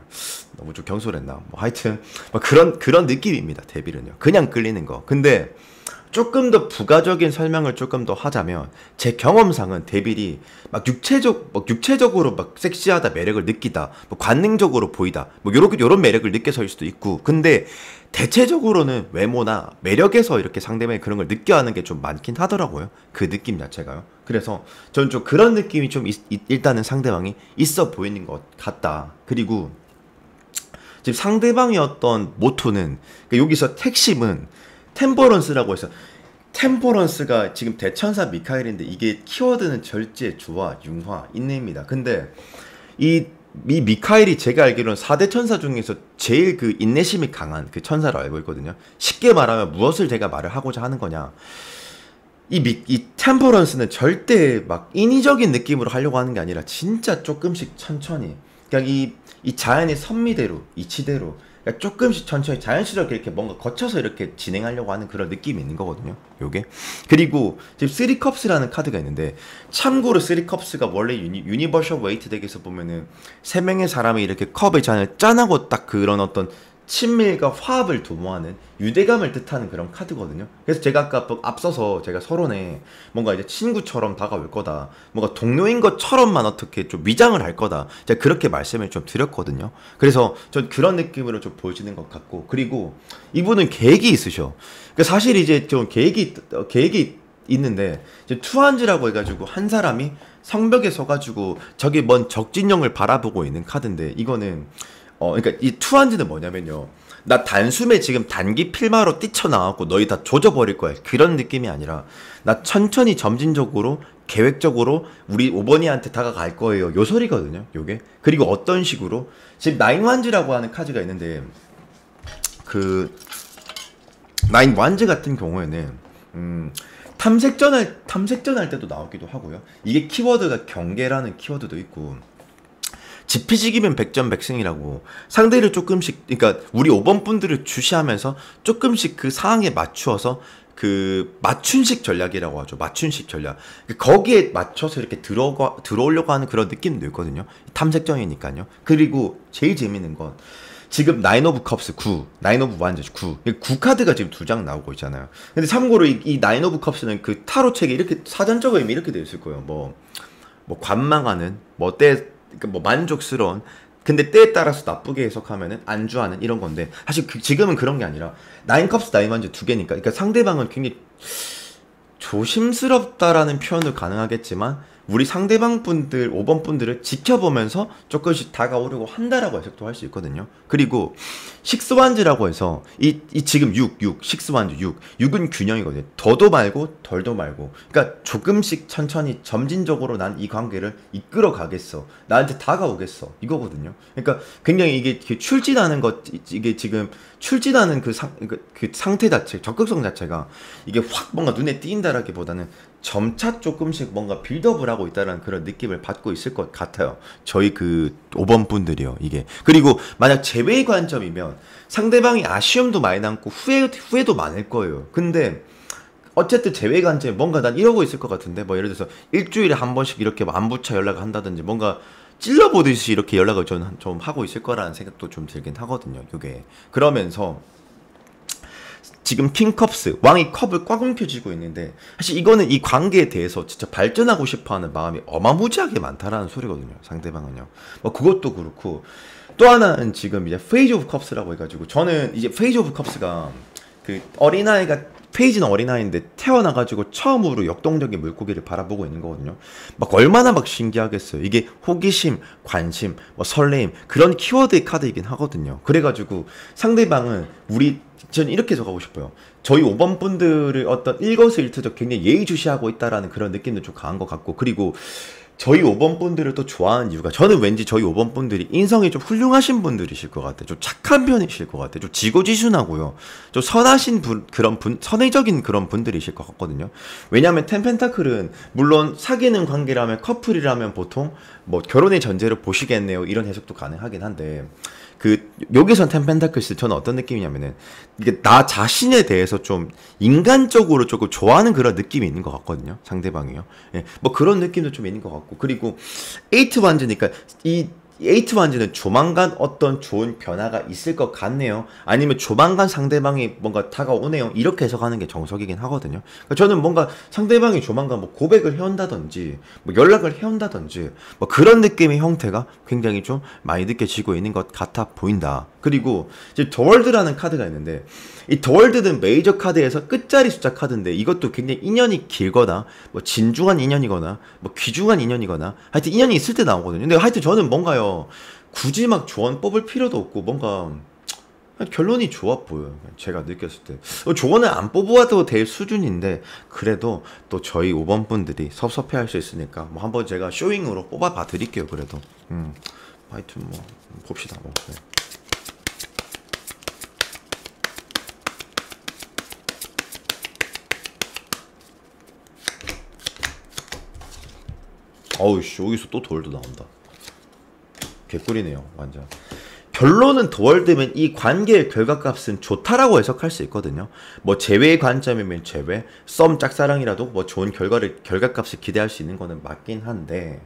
너무 좀 경솔했나. 뭐 하여튼 막 그런 느낌입니다. 데빌은요. 그냥 끌리는 거. 근데 조금 더 부가적인 설명을 조금 더 하자면 제 경험상은 데빌이 막 육체적으로 막 섹시하다 매력을 느끼다 뭐 관능적으로 보이다 뭐 요런 매력을 느껴서일 수도 있고 근데 대체적으로는 외모나 매력에서 이렇게 상대방이 그런 걸 느껴하는 게 좀 많긴 하더라고요. 그 느낌 자체가요. 그래서 저는 좀 그런 느낌이 좀 일단은 상대방이 있어 보이는 것 같다. 그리고 지금 상대방의 어떤 모토는 그러니까 여기서 핵심은 템퍼런스라고 해서 템퍼런스가 지금 대천사 미카엘인데 이게 키워드는 절제, 주화, 융화, 인내입니다. 근데 이 미카엘이 제가 알기로는 4대 천사 중에서 제일 그 인내심이 강한 그 천사로 알고 있거든요. 쉽게 말하면 무엇을 제가 말을 하고자 하는 거냐. 이 템퍼런스는 절대 막 인위적인 느낌으로 하려고 하는 게 아니라 진짜 조금씩 천천히 그냥 이 자연의 선미대로 이치대로 그러니까 조금씩 천천히 자연스럽게 이렇게 뭔가 거쳐서 이렇게 진행하려고 하는 그런 느낌이 있는 거거든요. 요게. 그리고 지금 3컵스라는 카드가 있는데 참고로 3컵스가 원래 유니버셜 웨이트 덱에서 보면은 3명의 사람이 이렇게 컵의 잔을 짠하고 딱 그런 어떤 친밀과 화합을 도모하는 유대감을 뜻하는 그런 카드거든요. 그래서 제가 아까 앞서서 제가 서론에 뭔가 이제 친구처럼 다가올 거다. 뭔가 동료인 것처럼만 어떻게 좀 위장을 할 거다. 제가 그렇게 말씀을 좀 드렸거든요. 그래서 전 그런 느낌으로 좀 보여지는 것 같고 그리고 이분은 계획이 있으셔. 그러니까 사실 이제 좀 계획이 있는데 이제 투한즈라고 해가지고 한 사람이 성벽에 서가지고 저기 먼 적진령을 바라보고 있는 카드인데 이거는 그러니까 이 투한즈는 뭐냐면요. 나 단숨에 지금 단기 필마로 뛰쳐나왔고 너희 다 조져버릴 거야. 그런 느낌이 아니라 나 천천히 점진적으로 계획적으로 우리 오버니한테 다가갈 거예요. 요 소리거든요. 요게. 그리고 어떤 식으로 지금 나인 완즈라고 하는 카드가 있는데 그 나인 완즈 같은 경우에는 탐색전 할 때도 나오기도 하고요. 이게 키워드가 경계라는 키워드도 있고 지피지기면 백전백승이라고 상대를 조금씩 그러니까 우리 5번 분들을 주시하면서 조금씩 그 상황에 맞추어서 그 맞춘식 전략이라고 하죠. 맞춘식 전략. 거기에 맞춰서 이렇게 들어오려고 하는 그런 느낌도 있거든요. 탐색전이니까요. 그리고 제일 재밌는 건 지금 나인 오브 컵스 9, 나인 오브 완즈 9. 9 카드가 지금 2장 나오고 있잖아요. 근데 참고로 이 나인 오브 컵스는 그 타로 책에 이렇게 사전적으로 이미 이렇게 되어 있을 거예요. 뭐 관망하는, 그러니까 뭐 만족스러운, 근데 때에 따라서 나쁘게 해석하면은 안주하는 이런 건데, 사실 지금은 그런 게 아니라 나인 컵스, 나인 완즈 두 개니까, 그러니까 상대방은 굉장히 조심스럽다라는 표현도 가능하겠지만 우리 상대방 분들, 5번 분들을 지켜보면서 조금씩 다가오려고 한다라고 해석도 할 수 있거든요. 그리고 식스완즈라고 해서 이 지금 6, 식스완즈 6은 균형이거든요. 더도 말고 덜도 말고. 그러니까 조금씩 천천히 점진적으로 난 이 관계를 이끌어 가겠어. 나한테 다가오겠어. 이거거든요. 그러니까 굉장히 이게 출진하는 것, 이게 지금 출진하는 그 상태 자체, 적극성 자체가 이게 확 뭔가 눈에 띈다라기보다는 점차 조금씩 뭔가 빌드업을 하고 있다는 그런 느낌을 받고 있을 것 같아요. 저희 그 5번 분들이요, 이게. 그리고 만약 제외의 관점이면 상대방이 아쉬움도 많이 남고 후회도 많을 거예요. 근데 어쨌든 제외 관점에 뭔가 난 이러고 있을 것 같은데, 뭐 예를 들어서 일주일에 한 번씩 이렇게 뭐 안부처 연락을 한다든지 뭔가 찔러보듯이 이렇게 연락을 좀 하고 있을 거라는 생각도 좀 들긴 하거든요, 이게. 그러면서 지금 킹컵스, 왕이 컵을 꽉 움켜쥐고 있는데, 사실 이거는 이 관계에 대해서 진짜 발전하고 싶어하는 마음이 어마무지하게 많다라는 소리거든요, 상대방은요. 뭐 그것도 그렇고, 또 하나는 지금 이제 페이지 오브 컵스라고 해가지고, 저는 이제 페이지 오브 컵스가 그 어린아이가, 페이지는 어린아이인데 태어나가지고 처음으로 역동적인 물고기를 바라보고 있는 거거든요. 막 얼마나 막 신기하겠어요. 이게 호기심, 관심, 뭐 설레임, 그런 키워드의 카드이긴 하거든요. 그래가지고 상대방은 저는 이렇게 적어보고 싶어요. 저희 5번 분들을 어떤 일거수일투족 굉장히 예의주시하고 있다라는 그런 느낌도 좀 강한 것 같고, 그리고 저희 5번 분들을 또 좋아하는 이유가, 저는 왠지 저희 5번 분들이 인성이 좀 훌륭하신 분들이실 것 같아요. 좀 착한 편이실 것 같아요. 좀 지고지순하고요. 좀 선하신 선의적인 그런 분들이실 것 같거든요. 왜냐하면 텐펜타클은 물론 사귀는 관계라면, 커플이라면 보통 뭐 결혼의 전제로 보시겠네요, 이런 해석도 가능하긴 한데, 여기선 텐펜타클스 저는 어떤 느낌이냐면은, 이게 나 자신에 대해서 좀 인간적으로 조금 좋아하는 그런 느낌이 있는 것 같거든요, 상대방이요. 예, 뭐 그런 느낌도 좀 있는 것 같고, 그리고 에이트 완즈니까 이 에이트 완즈는 조만간 어떤 좋은 변화가 있을 것 같네요. 아니면 조만간 상대방이 뭔가 다가오네요. 이렇게 해석하는 게 정석이긴 하거든요. 그러니까 저는 뭔가 상대방이 조만간 뭐 고백을 해온다든지, 뭐 연락을 해온다든지, 뭐 그런 느낌의 형태가 굉장히 좀 많이 느껴지고 있는 것 같아 보인다. 그리고 이제 더월드라는 카드가 있는데, 이 더월드는 메이저 카드에서 끝자리 숫자 카드인데, 이것도 굉장히 인연이 길거나 뭐 진중한 인연이거나 뭐 귀중한 인연이거나 하여튼 인연이 있을 때 나오거든요. 근데 하여튼 저는 뭔가요, 굳이 막 조언 뽑을 필요도 없고 뭔가 결론이 좋아 보여요, 제가 느꼈을 때. 조언을 안 뽑아도 될 수준인데, 그래도 또 저희 5번 분들이 섭섭해할 수 있으니까 뭐 한번 제가 쇼잉으로 뽑아봐 드릴게요. 그래도 하여튼 뭐 봅시다. 뭐. 네. 어우씨, 여기서 또 돌도 나온다. 개꿀이네요, 완전. 결론은 더월드면 이 관계의 결과값은 좋다라고 해석할 수 있거든요. 뭐 제외의 관점이면 제외, 썸 짝사랑이라도 뭐 좋은 결과값을 기대할 수 있는 거는 맞긴 한데,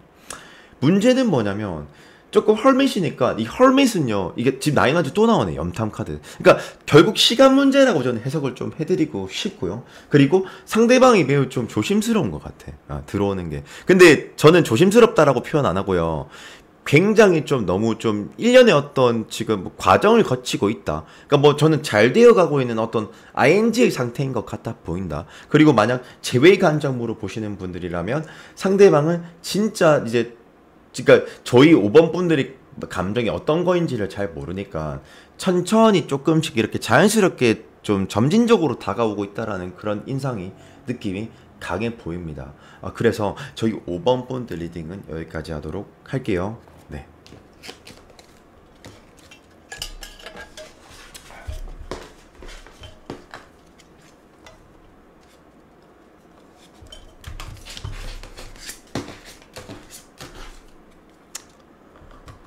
문제는 뭐냐면 조금 헐밋이니까, 이 헐밋은요, 이게 지금 나인아즈 또 나오네, 염탐 카드. 그러니까 결국 시간 문제라고 저는 해석을 좀 해드리고 싶고요. 그리고 상대방이 매우 좀 조심스러운 것 같아, 들어오는 게. 근데 저는 조심스럽다라고 표현 안 하고요, 굉장히 좀 너무 좀 일련의 어떤 지금 뭐 과정을 거치고 있다. 그러니까 뭐 저는 잘 되어가고 있는 어떤 ING의 상태인 것 같아 보인다. 그리고 만약 제외 관점으로 보시는 분들이라면 상대방은 진짜 이제, 그러니까 저희 5번 분들이 감정이 어떤 거인지를 잘 모르니까 천천히 조금씩 이렇게 자연스럽게 좀 점진적으로 다가오고 있다라는 그런 느낌이 강해 보입니다. 그래서 저희 5번 분들 리딩은 여기까지 하도록 할게요.